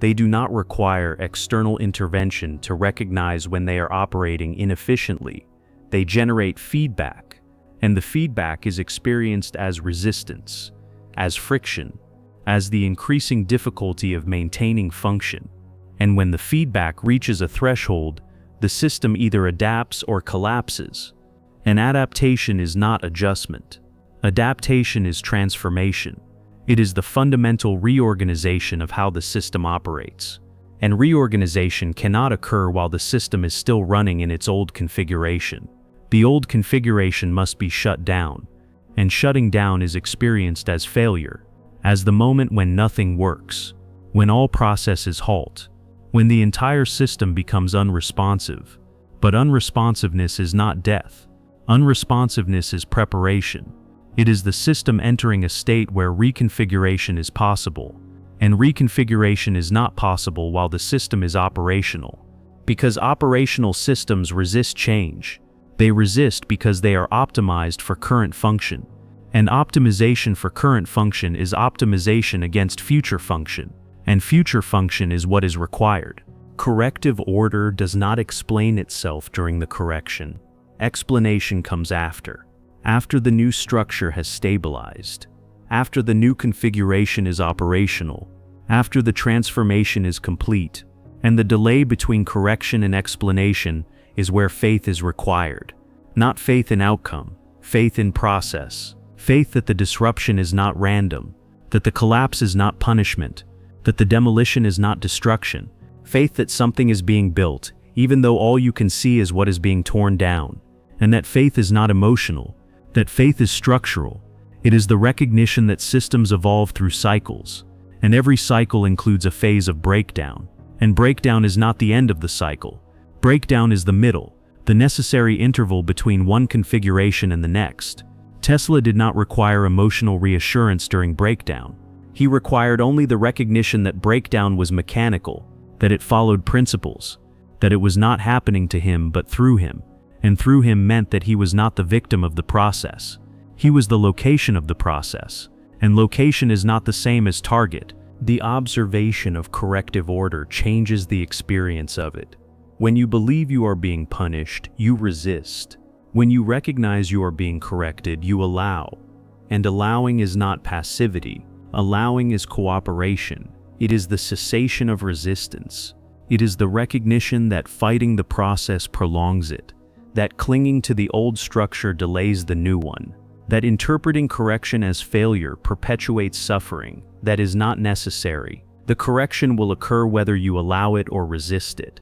They do not require external intervention to recognize when they are operating inefficiently. They generate feedback, and the feedback is experienced as resistance, as friction, as the increasing difficulty of maintaining function. And when the feedback reaches a threshold, the system either adapts or collapses. An adaptation is not adjustment. Adaptation is transformation. It is the fundamental reorganization of how the system operates. And reorganization cannot occur while the system is still running in its old configuration. The old configuration must be shut down, and shutting down is experienced as failure, as the moment when nothing works, when all processes halt, when the entire system becomes unresponsive. But unresponsiveness is not death. Unresponsiveness is preparation. It is the system entering a state where reconfiguration is possible, and reconfiguration is not possible while the system is operational. Because operational systems resist change. They resist because they are optimized for current function. And optimization for current function is optimization against future function. And future function is what is required. Corrective order does not explain itself during the correction. Explanation comes after. After the new structure has stabilized. After the new configuration is operational. After the transformation is complete. And the delay between correction and explanation is where faith is required. Not faith in outcome, faith in process. Faith that the disruption is not random, that the collapse is not punishment, that the demolition is not destruction. Faith that something is being built, even though all you can see is what is being torn down. And that faith is not emotional, that faith is structural. It is the recognition that systems evolve through cycles, and every cycle includes a phase of breakdown. And breakdown is not the end of the cycle. Breakdown is the middle, the necessary interval between one configuration and the next. Tesla did not require emotional reassurance during breakdown. He required only the recognition that breakdown was mechanical, that it followed principles, that it was not happening to him but through him, and through him meant that he was not the victim of the process. He was the location of the process, and location is not the same as target. The observation of corrective order changes the experience of it. When you believe you are being punished, you resist. When you recognize you are being corrected, you allow. And allowing is not passivity. Allowing is cooperation. It is the cessation of resistance. It is the recognition that fighting the process prolongs it, that clinging to the old structure delays the new one, that interpreting correction as failure perpetuates suffering that is not necessary. The correction will occur whether you allow it or resist it.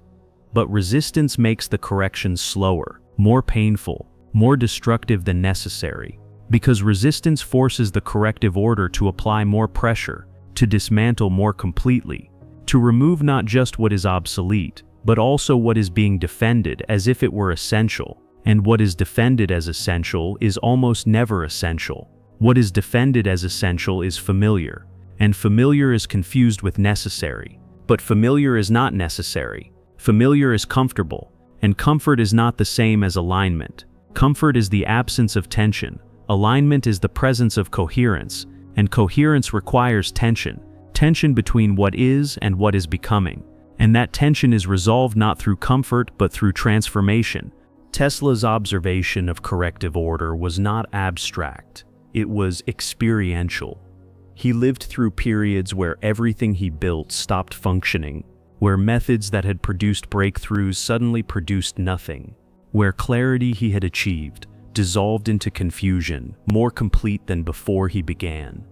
But resistance makes the correction slower, more painful, more destructive than necessary, because resistance forces the corrective order to apply more pressure, to dismantle more completely, to remove not just what is obsolete, but also what is being defended as if it were essential. And what is defended as essential is almost never essential. What is defended as essential is familiar, and familiar is confused with necessary. But familiar is not necessary. Familiar is comfortable, and comfort is not the same as alignment. Comfort is the absence of tension. Alignment is the presence of coherence, and coherence requires tension. Tension between what is and what is becoming. And that tension is resolved not through comfort but through transformation. Tesla's observation of corrective order was not abstract, it was experiential. He lived through periods where everything he built stopped functioning, where methods that had produced breakthroughs suddenly produced nothing, where clarity he had achieved dissolved into confusion, more complete than before he began.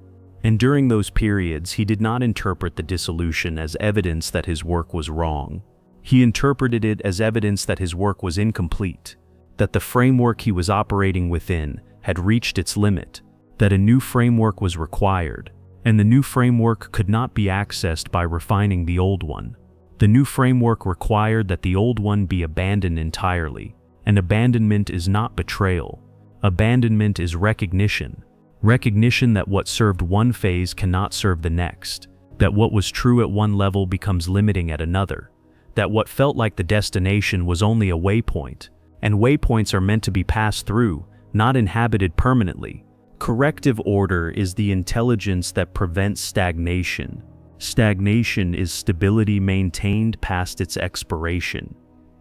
And during those periods, he did not interpret the dissolution as evidence that his work was wrong. He interpreted it as evidence that his work was incomplete, that the framework he was operating within had reached its limit, that a new framework was required, and the new framework could not be accessed by refining the old one. The new framework required that the old one be abandoned entirely, and abandonment is not betrayal. Abandonment is recognition. Recognition that what served one phase cannot serve the next, that what was true at one level becomes limiting at another, that what felt like the destination was only a waypoint, and waypoints are meant to be passed through, not inhabited permanently. Corrective order is the intelligence that prevents stagnation. Stagnation is stability maintained past its expiration.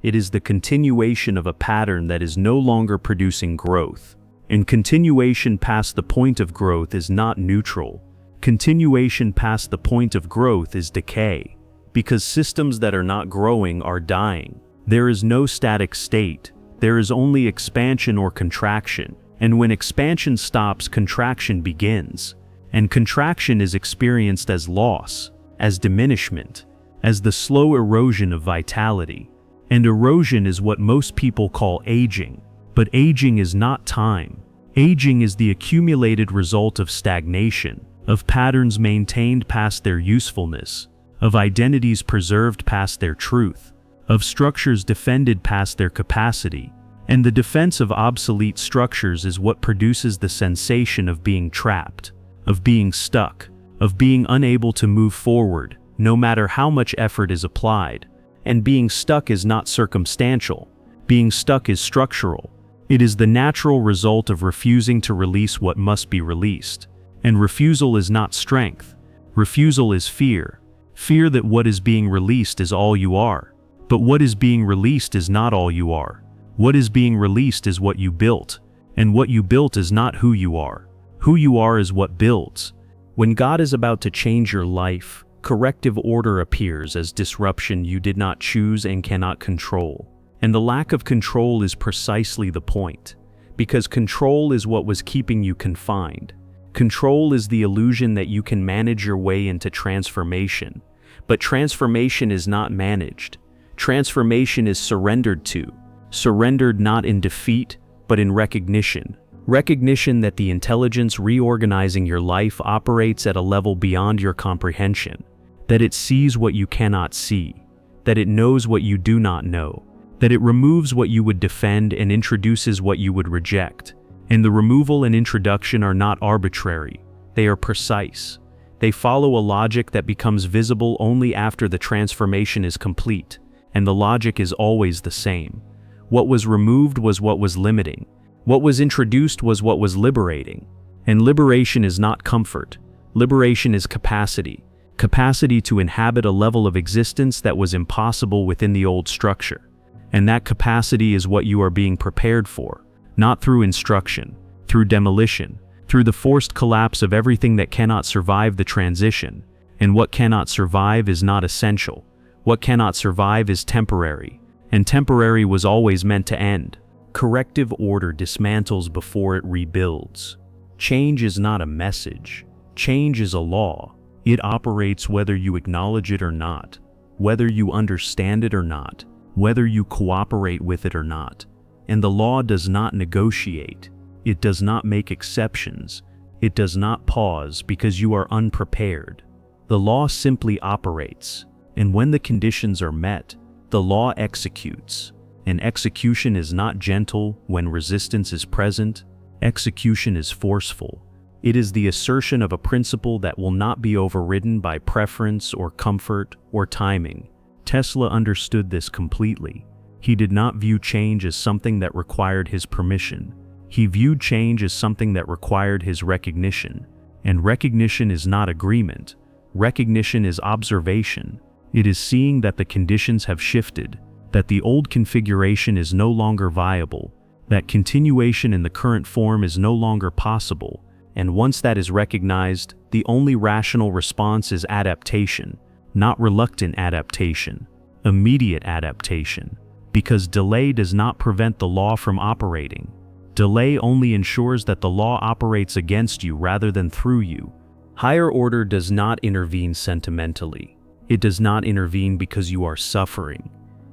It is the continuation of a pattern that is no longer producing growth. And continuation past the point of growth is not neutral. Continuation past the point of growth is decay. Because systems that are not growing are dying. There is no static state. There is only expansion or contraction. And when expansion stops, contraction begins. And contraction is experienced as loss, as diminishment, as the slow erosion of vitality. And erosion is what most people call aging. But aging is not time. Aging is the accumulated result of stagnation, of patterns maintained past their usefulness, of identities preserved past their truth, of structures defended past their capacity. And the defense of obsolete structures is what produces the sensation of being trapped, of being stuck, of being unable to move forward, no matter how much effort is applied. And being stuck is not circumstantial. Being stuck is structural. It is the natural result of refusing to release what must be released. And refusal is not strength. Refusal is fear. Fear that what is being released is all you are. But what is being released is not all you are. What is being released is what you built. And what you built is not who you are. Who you are is what builds. When God is about to change your life, corrective order appears as disruption you did not choose and cannot control. And the lack of control is precisely the point, because control is what was keeping you confined. Control is the illusion that you can manage your way into transformation, but transformation is not managed. Transformation is surrendered to, surrendered not in defeat, but in recognition. Recognition that the intelligence reorganizing your life operates at a level beyond your comprehension, that it sees what you cannot see, that it knows what you do not know, that it removes what you would defend and introduces what you would reject. And the removal and introduction are not arbitrary, they are precise. They follow a logic that becomes visible only after the transformation is complete, and the logic is always the same. What was removed was what was limiting. What was introduced was what was liberating. And liberation is not comfort. Liberation is capacity. Capacity to inhabit a level of existence that was impossible within the old structure. And that capacity is what you are being prepared for, not through instruction, through demolition, through the forced collapse of everything that cannot survive the transition. And what cannot survive is not essential. What cannot survive is temporary, and temporary was always meant to end. Corrective order dismantles before it rebuilds. Change is not a message. Change is a law. It operates whether you acknowledge it or not, whether you understand it or not, whether you cooperate with it or not. And the law does not negotiate. It does not make exceptions. It does not pause because you are unprepared. The law simply operates, and when the conditions are met, the law executes. And execution is not gentle when resistance is present. Execution is forceful. It is the assertion of a principle that will not be overridden by preference or comfort or timing. Tesla understood this completely. He did not view change as something that required his permission. He viewed change as something that required his recognition. And recognition is not agreement. Recognition is observation. It is seeing that the conditions have shifted, that the old configuration is no longer viable, that continuation in the current form is no longer possible. And once that is recognized, the only rational response is adaptation, not reluctant adaptation, immediate adaptation. Because delay does not prevent the law from operating. Delay only ensures that the law operates against you rather than through you. Higher order does not intervene sentimentally. It does not intervene because you are suffering.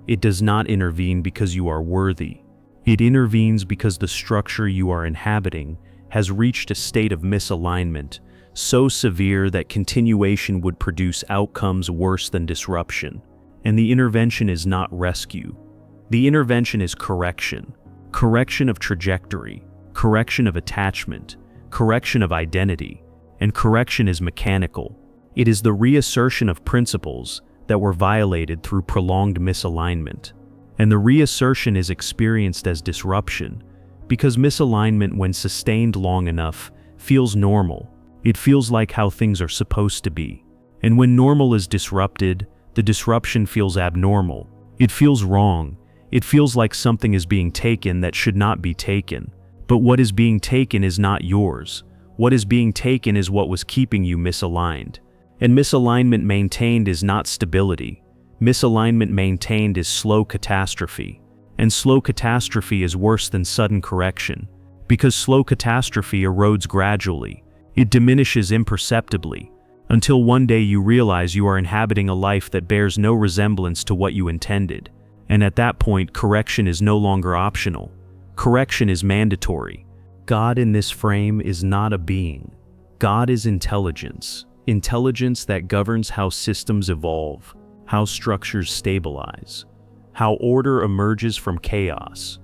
It does not intervene because you are worthy. It intervenes because the structure you are inhabiting has reached a state of misalignment, so severe that continuation would produce outcomes worse than disruption. And the intervention is not rescue. The intervention is correction. Correction of trajectory, correction of attachment, correction of identity, and correction is mechanical. It is the reassertion of principles that were violated through prolonged misalignment. And the reassertion is experienced as disruption, because misalignment, when sustained long enough, feels normal. It feels like how things are supposed to be. And when normal is disrupted, the disruption feels abnormal. It feels wrong. It feels like something is being taken that should not be taken. But what is being taken is not yours. What is being taken is what was keeping you misaligned. And misalignment maintained is not stability. Misalignment maintained is slow catastrophe. And slow catastrophe is worse than sudden correction. Because slow catastrophe erodes gradually. It diminishes imperceptibly, until one day you realize you are inhabiting a life that bears no resemblance to what you intended. And at that point, correction is no longer optional. Correction is mandatory. God in this frame is not a being. God is intelligence. Intelligence that governs how systems evolve, how structures stabilize, how order emerges from chaos.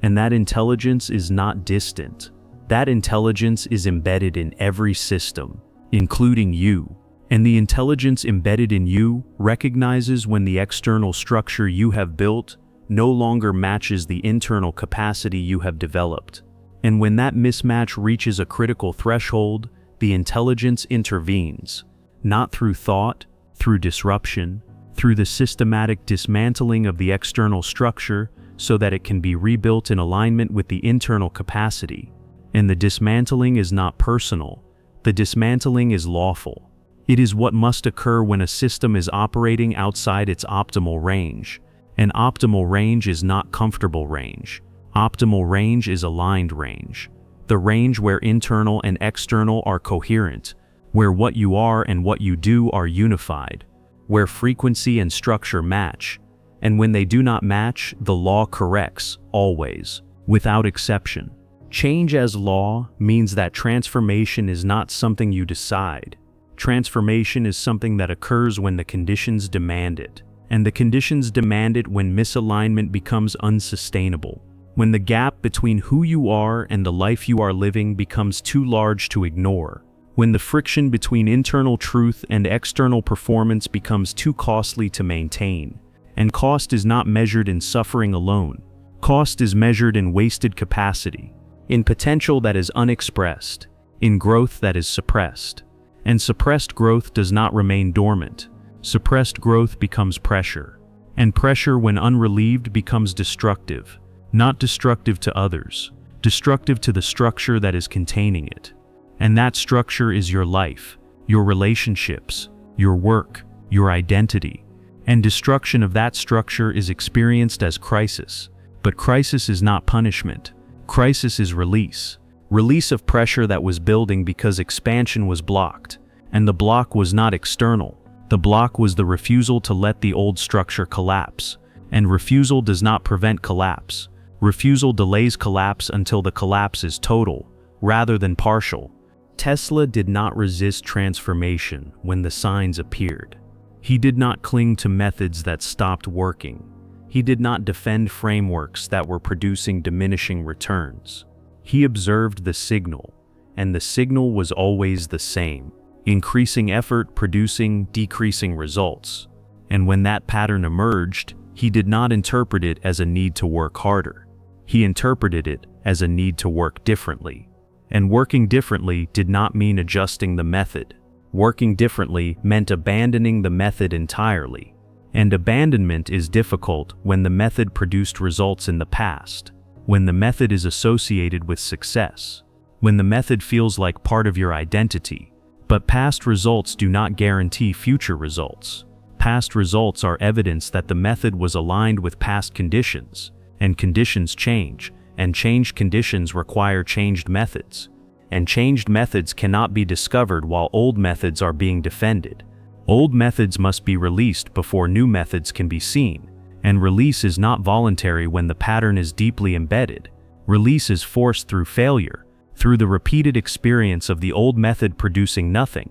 And that intelligence is not distant. That intelligence is embedded in every system, including you. And the intelligence embedded in you recognizes when the external structure you have built no longer matches the internal capacity you have developed. And when that mismatch reaches a critical threshold, the intelligence intervenes, not through thought, through disruption, through the systematic dismantling of the external structure so that it can be rebuilt in alignment with the internal capacity. And the dismantling is not personal. The dismantling is lawful. It is what must occur when a system is operating outside its optimal range. And optimal range is not comfortable range. Optimal range is aligned range. The range where internal and external are coherent, where what you are and what you do are unified, where frequency and structure match. And when they do not match, the law corrects, always, without exception. Change as law means that transformation is not something you decide. Transformation is something that occurs when the conditions demand it. And the conditions demand it when misalignment becomes unsustainable. When the gap between who you are and the life you are living becomes too large to ignore. When the friction between internal truth and external performance becomes too costly to maintain. And cost is not measured in suffering alone. Cost is measured in wasted capacity, in potential that is unexpressed, in growth that is suppressed. And suppressed growth does not remain dormant. Suppressed growth becomes pressure. And pressure, when unrelieved, becomes destructive. Not destructive to others, destructive to the structure that is containing it. And that structure is your life, your relationships, your work, your identity. And destruction of that structure is experienced as crisis. But crisis is not punishment. Crisis is release. Release of pressure that was building because expansion was blocked. And the block was not external. The block was the refusal to let the old structure collapse. And refusal does not prevent collapse. Refusal delays collapse until the collapse is total, rather than partial. Tesla did not resist transformation when the signs appeared. He did not cling to methods that stopped working. He did not defend frameworks that were producing diminishing returns. He observed the signal, and the signal was always the same: increasing effort producing decreasing results. And when that pattern emerged, he did not interpret it as a need to work harder. He interpreted it as a need to work differently. And working differently did not mean adjusting the method. Working differently meant abandoning the method entirely. And abandonment is difficult when the method produced results in the past, when the method is associated with success, when the method feels like part of your identity. But past results do not guarantee future results. Past results are evidence that the method was aligned with past conditions, and conditions change, and changed conditions require changed methods. And changed methods cannot be discovered while old methods are being defended. Old methods must be released before new methods can be seen, and release is not voluntary when the pattern is deeply embedded. Release is forced through failure, through the repeated experience of the old method producing nothing.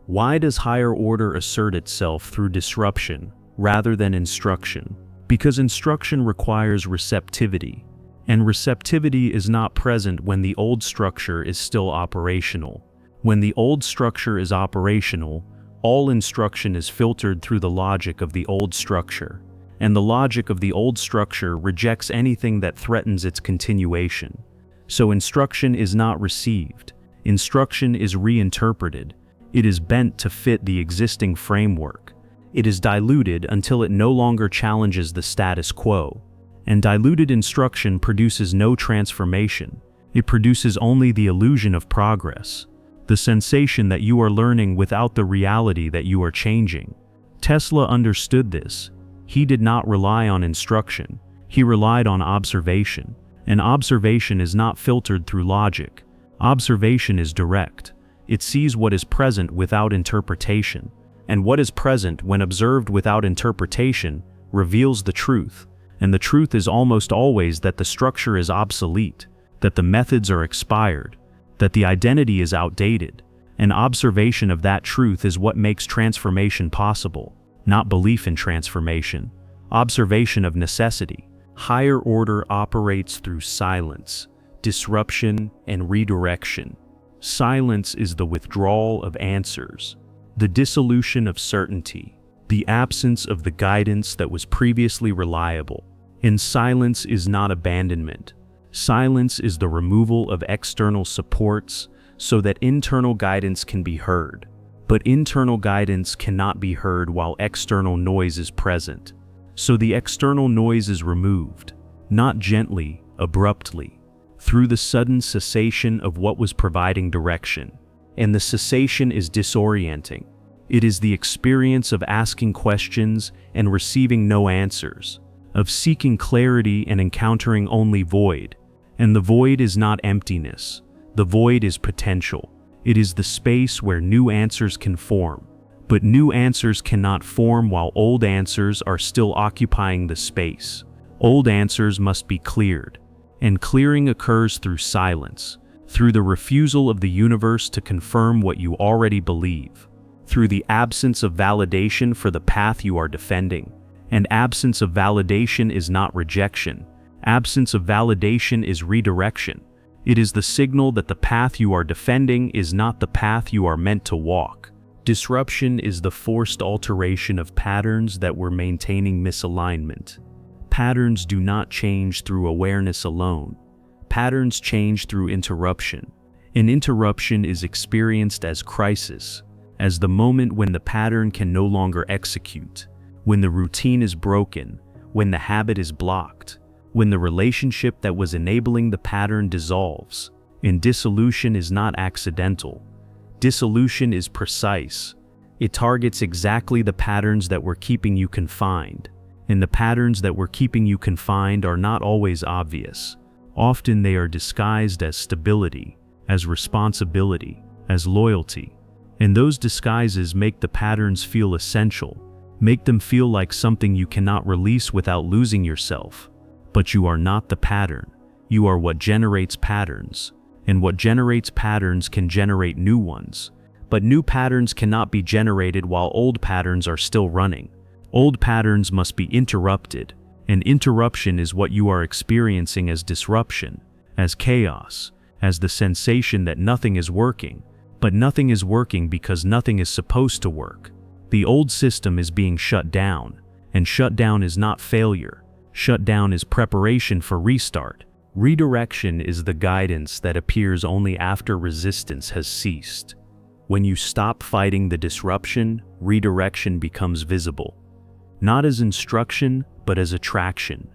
Why does higher order assert itself through disruption rather than instruction? Because instruction requires receptivity, and receptivity is not present when the old structure is still operational. When the old structure is operational, all instruction is filtered through the logic of the old structure, and the logic of the old structure rejects anything that threatens its continuation. So instruction is not received. Instruction is reinterpreted. It is bent to fit the existing framework. It is diluted until it no longer challenges the status quo. And diluted instruction produces no transformation. It produces only the illusion of progress, the sensation that you are learning without the reality that you are changing. Tesla understood this. He did not rely on instruction. He relied on observation. And observation is not filtered through logic. Observation is direct. It sees what is present without interpretation. And what is present when observed without interpretation reveals the truth. And the truth is almost always that the structure is obsolete, that the methods are expired, that the identity is outdated. And observation of that truth is what makes transformation possible, not belief in transformation. Observation of necessity. Higher order operates through silence, disruption, and redirection. Silence is the withdrawal of answers, the dissolution of certainty, the absence of the guidance that was previously reliable. And silence is not abandonment. Silence is the removal of external supports so that internal guidance can be heard. But internal guidance cannot be heard while external noise is present. So the external noise is removed, not gently, abruptly, through the sudden cessation of what was providing direction. And the cessation is disorienting. It is the experience of asking questions and receiving no answers, of seeking clarity and encountering only void. And the void is not emptiness. The void is potential. It is the space where new answers can form. But new answers cannot form while old answers are still occupying the space. Old answers must be cleared. And clearing occurs through silence, through the refusal of the universe to confirm what you already believe, through the absence of validation for the path you are defending. And absence of validation is not rejection. Absence of validation is redirection. It is the signal that the path you are defending is not the path you are meant to walk. Disruption is the forced alteration of patterns that were maintaining misalignment. Patterns do not change through awareness alone. Patterns change through interruption. An interruption is experienced as crisis, as the moment when the pattern can no longer execute, when the routine is broken, when the habit is blocked, when the relationship that was enabling the pattern dissolves. And dissolution is not accidental. Dissolution is precise. It targets exactly the patterns that were keeping you confined. And the patterns that were keeping you confined are not always obvious. Often they are disguised as stability, as responsibility, as loyalty. And those disguises make the patterns feel essential, make them feel like something you cannot release without losing yourself. But you are not the pattern. You are what generates patterns. And what generates patterns can generate new ones. But new patterns cannot be generated while old patterns are still running. Old patterns must be interrupted. And interruption is what you are experiencing as disruption, as chaos, as the sensation that nothing is working. But nothing is working because nothing is supposed to work. The old system is being shut down, and shut down is not failure. Shut down is preparation for restart. Redirection is the guidance that appears only after resistance has ceased. When you stop fighting the disruption, redirection becomes visible. Not as instruction, but as attraction,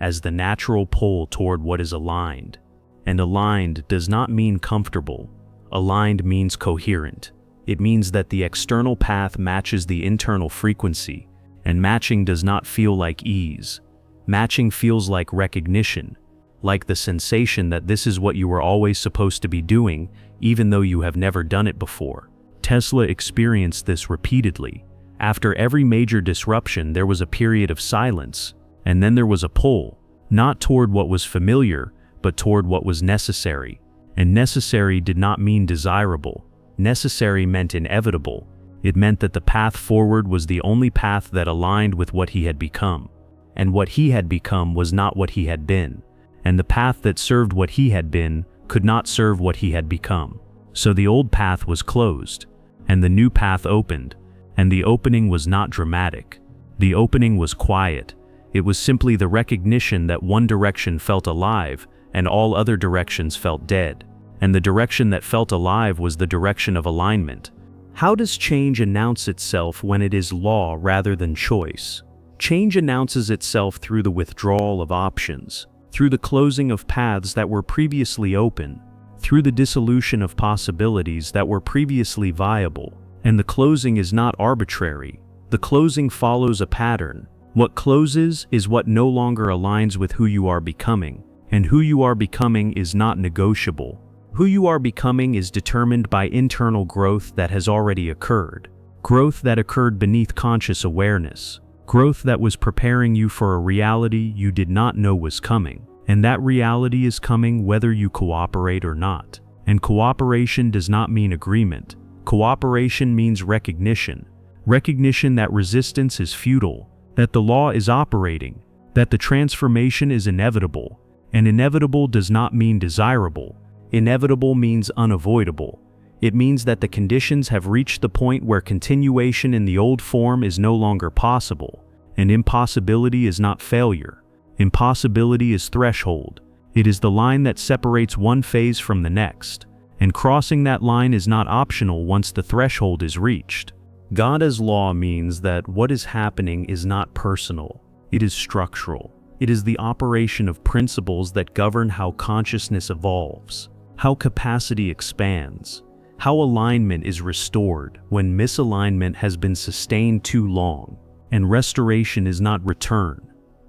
as the natural pull toward what is aligned. And aligned does not mean comfortable. Aligned means coherent. It means that the external path matches the internal frequency, and matching does not feel like ease. Matching feels like recognition, like the sensation that this is what you were always supposed to be doing, even though you have never done it before. Tesla experienced this repeatedly. After every major disruption, there was a period of silence, and then there was a pull, not toward what was familiar, but toward what was necessary. And necessary did not mean desirable. Necessary meant inevitable. It meant that the path forward was the only path that aligned with what he had become. And what he had become was not what he had been. And the path that served what he had been could not serve what he had become. So the old path was closed, and the new path opened. And the opening was not dramatic. The opening was quiet. It was simply the recognition that one direction felt alive, and all other directions felt dead. And the direction that felt alive was the direction of alignment. How does change announce itself when it is law rather than choice? Change announces itself through the withdrawal of options, through the closing of paths that were previously open, through the dissolution of possibilities that were previously viable. And the closing is not arbitrary. The closing follows a pattern. What closes is what no longer aligns with who you are becoming. And who you are becoming is not negotiable. Who you are becoming is determined by internal growth that has already occurred. Growth that occurred beneath conscious awareness. Growth that was preparing you for a reality you did not know was coming. And that reality is coming whether you cooperate or not. And cooperation does not mean agreement. Cooperation means recognition. Recognition that resistance is futile, that the law is operating, that the transformation is inevitable. And inevitable does not mean desirable. Inevitable means unavoidable. It means that the conditions have reached the point where continuation in the old form is no longer possible. And impossibility is not failure. Impossibility is threshold. It is the line that separates one phase from the next. And crossing that line is not optional once the threshold is reached. God as law means that what is happening is not personal. It is structural. It is the operation of principles that govern how consciousness evolves, how capacity expands, how alignment is restored when misalignment has been sustained too long. And restoration is not return.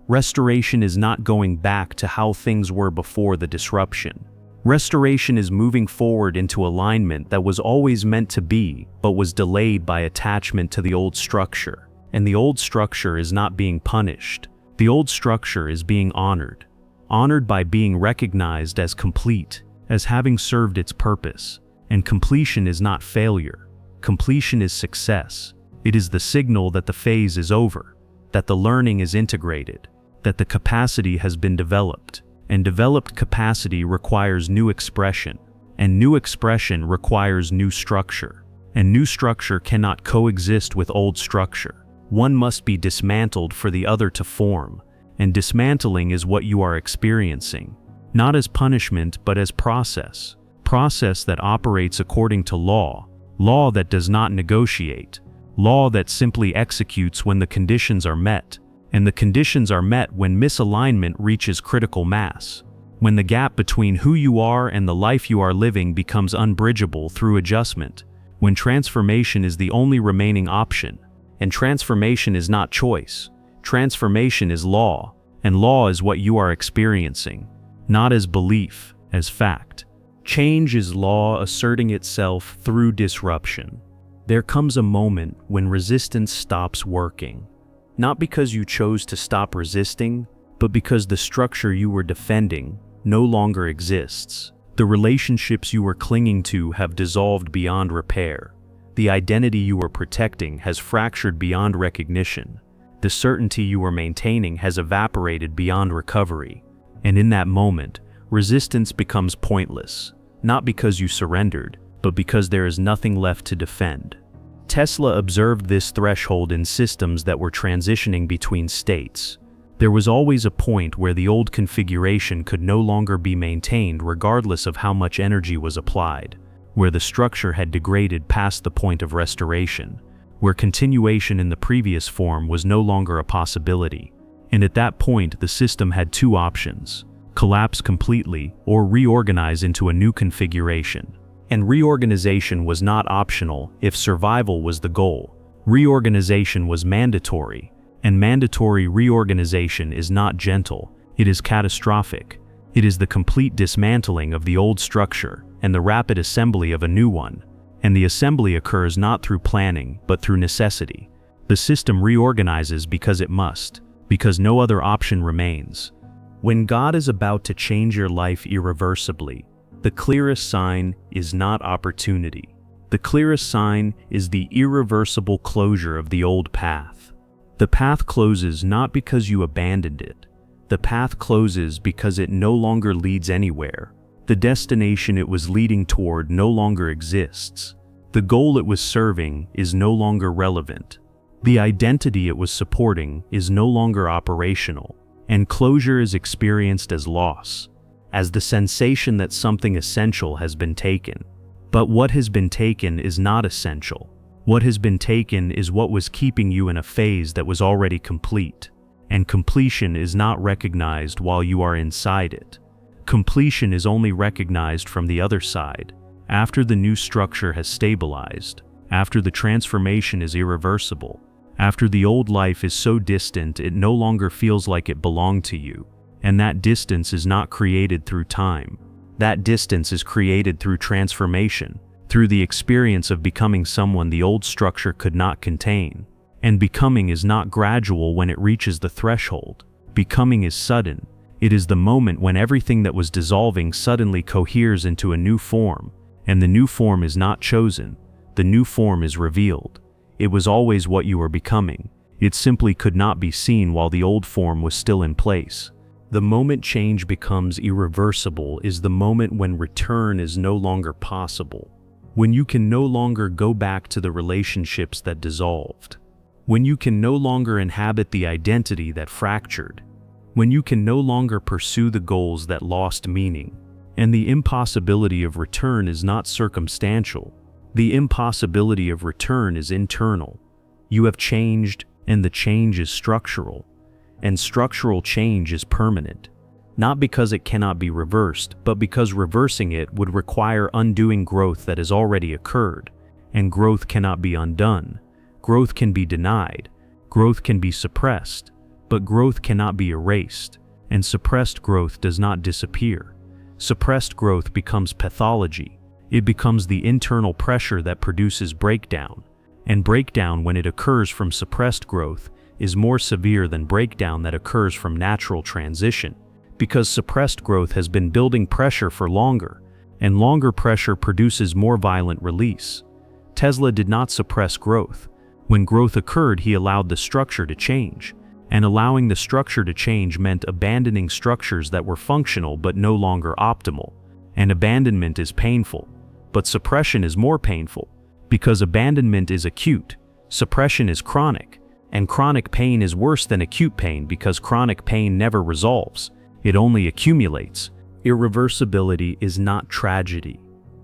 Restoration is not going back to how things were before the disruption. Restoration is moving forward into alignment that was always meant to be, but was delayed by attachment to the old structure. And the old structure is not being punished. The old structure is being honored. Honored by being recognized as complete, as having served its purpose. And completion is not failure. Completion is success. It is the signal that the phase is over, that the learning is integrated, that the capacity has been developed. And developed capacity requires new expression. And new expression requires new structure. And new structure cannot coexist with old structure. One must be dismantled for the other to form, and dismantling is what you are experiencing, not as punishment but as process. Process that operates according to law, law that does not negotiate, law that simply executes when the conditions are met, and the conditions are met when misalignment reaches critical mass, when the gap between who you are and the life you are living becomes unbridgeable through adjustment, when transformation is the only remaining option. And transformation is not choice. Transformation is law, and law is what you are experiencing, not as belief, as fact. Change is law asserting itself through disruption. There comes a moment when resistance stops working. Not because you chose to stop resisting, but because the structure you were defending no longer exists. The relationships you were clinging to have dissolved beyond repair. The identity you were protecting has fractured beyond recognition. The certainty you were maintaining has evaporated beyond recovery. And in that moment, resistance becomes pointless, not because you surrendered, but because there is nothing left to defend. Tesla observed this threshold in systems that were transitioning between states. There was always a point where the old configuration could no longer be maintained regardless of how much energy was applied, where the structure had degraded past the point of restoration, where continuation in the previous form was no longer a possibility. And at that point, the system had two options: collapse completely or reorganize into a new configuration. And reorganization was not optional if survival was the goal. Reorganization was mandatory, and mandatory reorganization is not gentle, it is catastrophic. It is the complete dismantling of the old structure and the rapid assembly of a new one. And the assembly occurs not through planning, but through necessity. The system reorganizes because it must, because no other option remains. When God is about to change your life irreversibly, the clearest sign is not opportunity. The clearest sign is the irreversible closure of the old path. The path closes not because you abandoned it. The path closes because it no longer leads anywhere. The destination it was leading toward no longer exists. The goal it was serving is no longer relevant. The identity it was supporting is no longer operational. And closure is experienced as loss, as the sensation that something essential has been taken. But what has been taken is not essential. What has been taken is what was keeping you in a phase that was already complete. And completion is not recognized while you are inside it. Completion is only recognized from the other side, after the new structure has stabilized, after the transformation is irreversible, after the old life is so distant it no longer feels like it belonged to you. And that distance is not created through time. That distance is created through transformation, through the experience of becoming someone the old structure could not contain. And becoming is not gradual when it reaches the threshold. Becoming is sudden. It is the moment when everything that was dissolving suddenly coheres into a new form. And the new form is not chosen. The new form is revealed. It was always what you were becoming. It simply could not be seen while the old form was still in place. The moment change becomes irreversible is the moment when return is no longer possible. When you can no longer go back to the relationships that dissolved. When you can no longer inhabit the identity that fractured. When you can no longer pursue the goals that lost meaning. And the impossibility of return is not circumstantial. The impossibility of return is internal. You have changed, and the change is structural. And structural change is permanent. Not because it cannot be reversed, but because reversing it would require undoing growth that has already occurred. And growth cannot be undone. Growth can be denied. Growth can be suppressed. But growth cannot be erased. And suppressed growth does not disappear. Suppressed growth becomes pathology. It becomes the internal pressure that produces breakdown. And breakdown, when it occurs from suppressed growth, is more severe than breakdown that occurs from natural transition, because suppressed growth has been building pressure for longer, and longer pressure produces more violent release. Tesla did not suppress growth. When growth occurred, he allowed the structure to change, and allowing the structure to change meant abandoning structures that were functional but no longer optimal. And abandonment is painful, but suppression is more painful, because abandonment is acute, suppression is chronic. And chronic pain is worse than acute pain because chronic pain never resolves, it only accumulates. Irreversibility is not tragedy.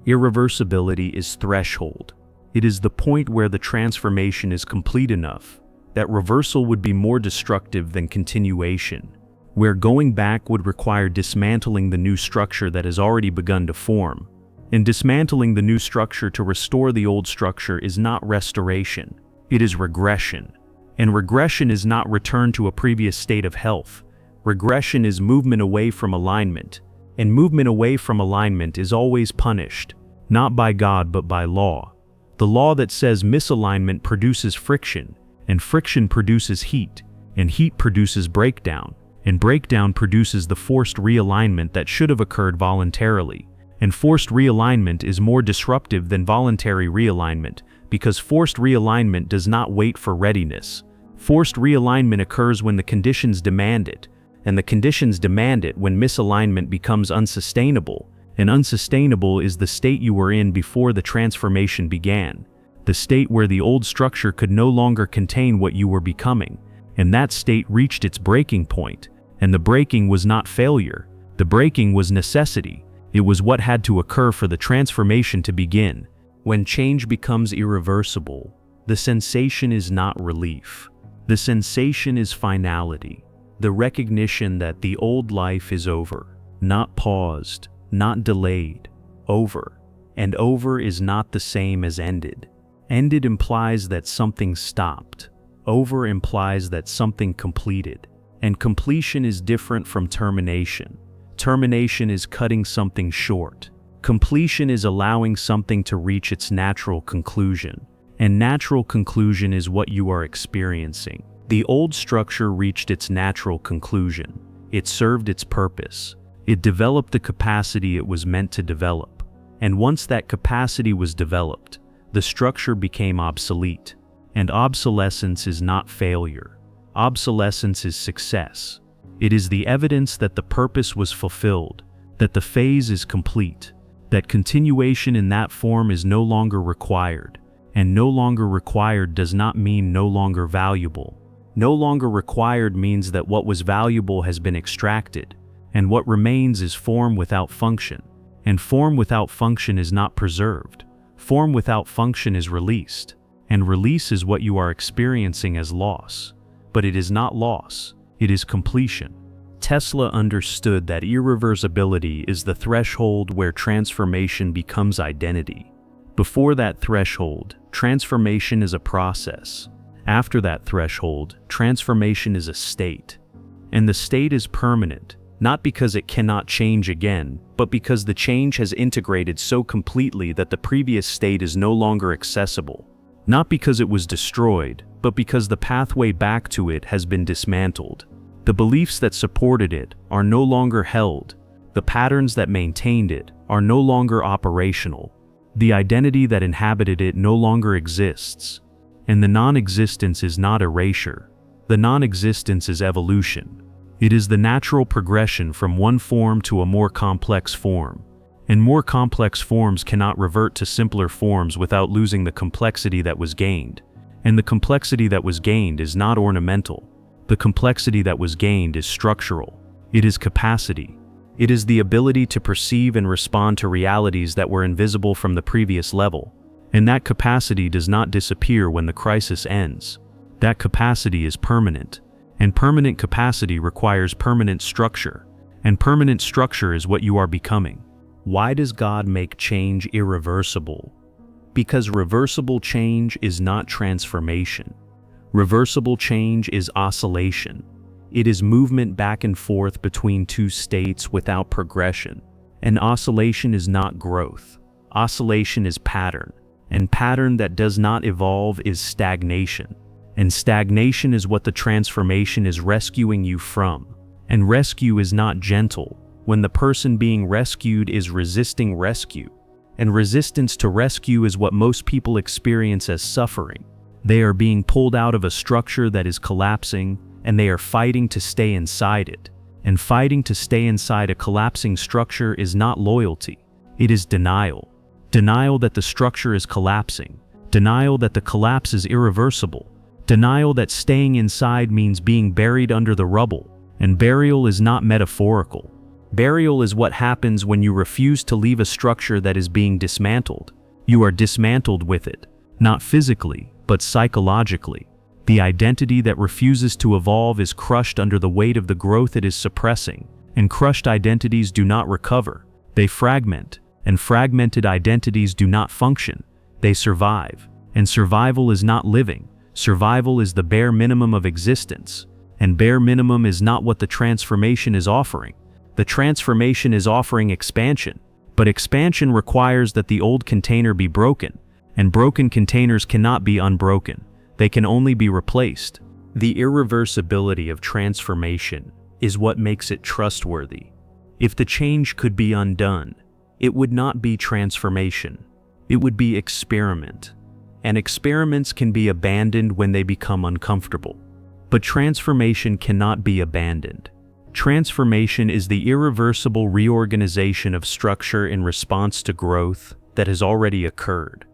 Irreversibility is threshold. It is the point where the transformation is complete enough that reversal would be more destructive than continuation, where going back would require dismantling the new structure that has already begun to form. And dismantling the new structure to restore the old structure is not restoration, it is regression. And regression is not return to a previous state of health. Regression is movement away from alignment. and movement away from alignment is always punished, not by God but by law. The law that says misalignment produces friction, and friction produces heat, and heat produces breakdown, and breakdown produces the forced realignment that should have occurred voluntarily. And forced realignment is more disruptive than voluntary realignment, because forced realignment does not wait for readiness. Forced realignment occurs when the conditions demand it, and the conditions demand it when misalignment becomes unsustainable, and unsustainable is the state you were in before the transformation began, the state where the old structure could no longer contain what you were becoming, and that state reached its breaking point, and the breaking was not failure, the breaking was necessity. It was what had to occur for the transformation to begin. When change becomes irreversible, the sensation is not relief. The sensation is finality, the recognition that the old life is over, not paused, not delayed, over. And over is not the same as ended. Ended implies that something stopped. Over implies that something completed. And completion is different from termination. Termination is cutting something short. Completion is allowing something to reach its natural conclusion. And natural conclusion is what you are experiencing. The old structure reached its natural conclusion. It served its purpose. It developed the capacity it was meant to develop. And once that capacity was developed, the structure became obsolete. And obsolescence is not failure. Obsolescence is success. It is the evidence that the purpose was fulfilled, that the phase is complete, that continuation in that form is no longer required, and no longer required does not mean no longer valuable. No longer required means that what was valuable has been extracted, and what remains is form without function, and form without function is not preserved. Form without function is released, and release is what you are experiencing as loss. But it is not loss. It is completion. Tesla understood that irreversibility is the threshold where transformation becomes identity. Before that threshold, transformation is a process. After that threshold, transformation is a state. And the state is permanent, not because it cannot change again, but because the change has integrated so completely that the previous state is no longer accessible. Not because it was destroyed, but because the pathway back to it has been dismantled. The beliefs that supported it are no longer held. The patterns that maintained it are no longer operational. The identity that inhabited it no longer exists. And the non-existence is not erasure. The non-existence is evolution. It is the natural progression from one form to a more complex form. And more complex forms cannot revert to simpler forms without losing the complexity that was gained. And the complexity that was gained is not ornamental. The complexity that was gained is structural. It is capacity. It is the ability to perceive and respond to realities that were invisible from the previous level. And that capacity does not disappear when the crisis ends. That capacity is permanent. And permanent capacity requires permanent structure. And permanent structure is what you are becoming. Why does God make change irreversible? Because reversible change is not transformation. Reversible change is oscillation. It is movement back and forth between two states without progression. And oscillation is not growth. Oscillation is pattern. And pattern that does not evolve is stagnation. And stagnation is what the transformation is rescuing you from. And rescue is not gentle, when the person being rescued is resisting rescue. And resistance to rescue is what most people experience as suffering. They are being pulled out of a structure that is collapsing, and they are fighting to stay inside it. And fighting to stay inside a collapsing structure is not loyalty. It is denial. Denial that the structure is collapsing. Denial that the collapse is irreversible. Denial that staying inside means being buried under the rubble. And burial is not metaphorical. Burial is what happens when you refuse to leave a structure that is being dismantled. You are dismantled with it, not physically, but psychologically. The identity that refuses to evolve is crushed under the weight of the growth it is suppressing, and crushed identities do not recover. They fragment, and fragmented identities do not function. They survive, and survival is not living. Survival is the bare minimum of existence, and bare minimum is not what the transformation is offering. The transformation is offering expansion, but expansion requires that the old container be broken, and broken containers cannot be unbroken. They can only be replaced. The irreversibility of transformation is what makes it trustworthy. If the change could be undone, it would not be transformation. It would be experiment. And experiments can be abandoned when they become uncomfortable. But transformation cannot be abandoned. Transformation is the irreversible reorganization of structure in response to growth that has already occurred.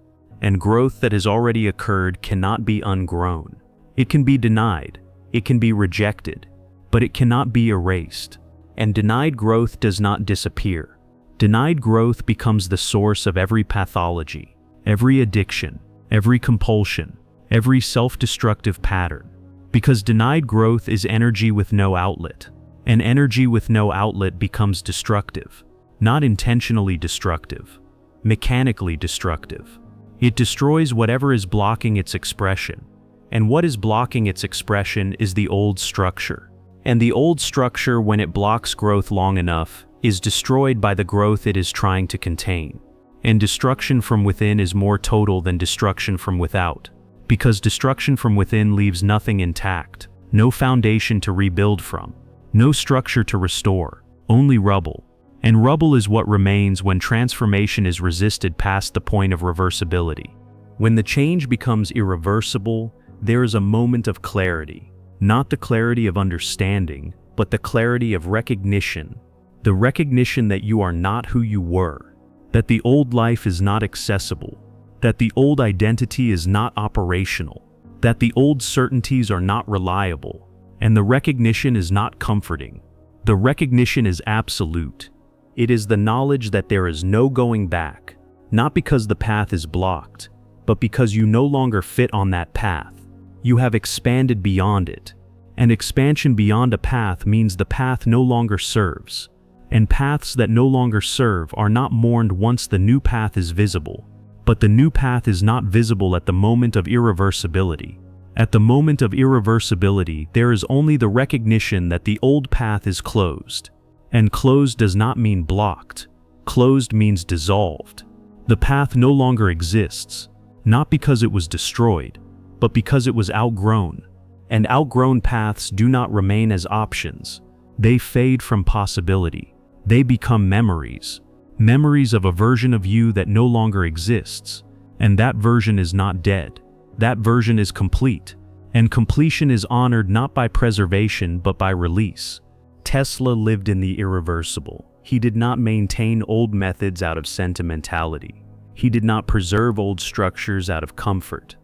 And growth that has already occurred cannot be ungrown. It can be denied, it can be rejected, but it cannot be erased. And denied growth does not disappear. Denied growth becomes the source of every pathology, every addiction, every compulsion, every self-destructive pattern. Because denied growth is energy with no outlet. And energy with no outlet becomes destructive. Not intentionally destructive, mechanically destructive. It destroys whatever is blocking its expression. And what is blocking its expression is the old structure. And the old structure, when it blocks growth long enough, is destroyed by the growth it is trying to contain. And destruction from within is more total than destruction from without. Because destruction from within leaves nothing intact, no foundation to rebuild from, no structure to restore, only rubble. And rubble is what remains when transformation is resisted past the point of reversibility. When the change becomes irreversible, there is a moment of clarity. Not the clarity of understanding, but the clarity of recognition. The recognition that you are not who you were, that the old life is not accessible, that the old identity is not operational, that the old certainties are not reliable, and the recognition is not comforting. The recognition is absolute. It is the knowledge that there is no going back, not because the path is blocked, but because you no longer fit on that path. You have expanded beyond it, and expansion beyond a path means the path no longer serves, and paths that no longer serve are not mourned once the new path is visible. But the new path is not visible at the moment of irreversibility. At the moment of irreversibility, there is only the recognition that the old path is closed. And closed does not mean blocked. Closed means dissolved. The path no longer exists, not because it was destroyed, but because it was outgrown. And outgrown paths do not remain as options. They fade from possibility. They become memories. Memories of a version of you that no longer exists. And that version is not dead. That version is complete. And completion is honored not by preservation but by release. Tesla lived in the irreversible. He did not maintain old methods out of sentimentality. He did not preserve old structures out of comfort.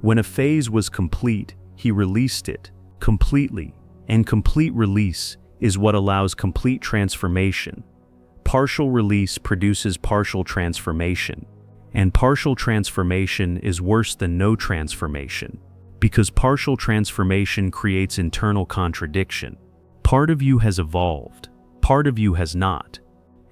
When a phase was complete, he released it completely, and complete release is what allows complete transformation. Partial release produces partial transformation, and partial transformation is worse than no transformation, because partial transformation creates internal contradiction. Part of you has evolved, part of you has not,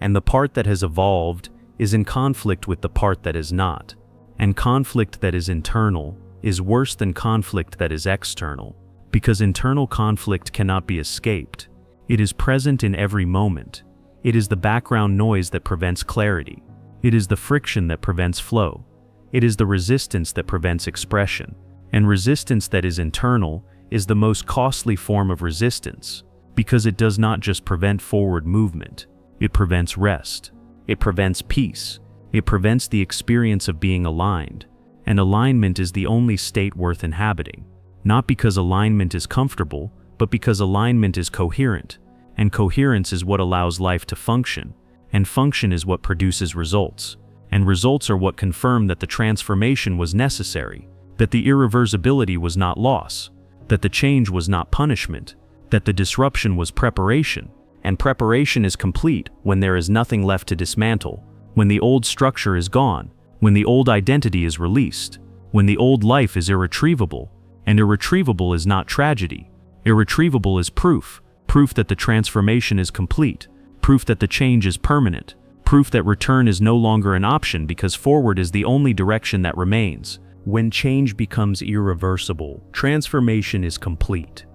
and the part that has evolved is in conflict with the part that is not, and conflict that is internal is worse than conflict that is external, because internal conflict cannot be escaped. It is present in every moment. It is the background noise that prevents clarity. It is the friction that prevents flow. It is the resistance that prevents expression. And resistance that is internal is the most costly form of resistance, because it does not just prevent forward movement. It prevents rest. It prevents peace. It prevents the experience of being aligned. And alignment is the only state worth inhabiting. Not because alignment is comfortable, but because alignment is coherent. And coherence is what allows life to function. And function is what produces results. And results are what confirm that the transformation was necessary, that the irreversibility was not loss, that the change was not punishment, that the disruption was preparation. And preparation is complete when there is nothing left to dismantle, when the old structure is gone, when the old identity is released, when the old life is irretrievable. And irretrievable is not tragedy. Irretrievable is proof that the transformation is complete, proof that the change is permanent, proof that return is no longer an option because forward is the only direction that remains. When change becomes irreversible, transformation is complete.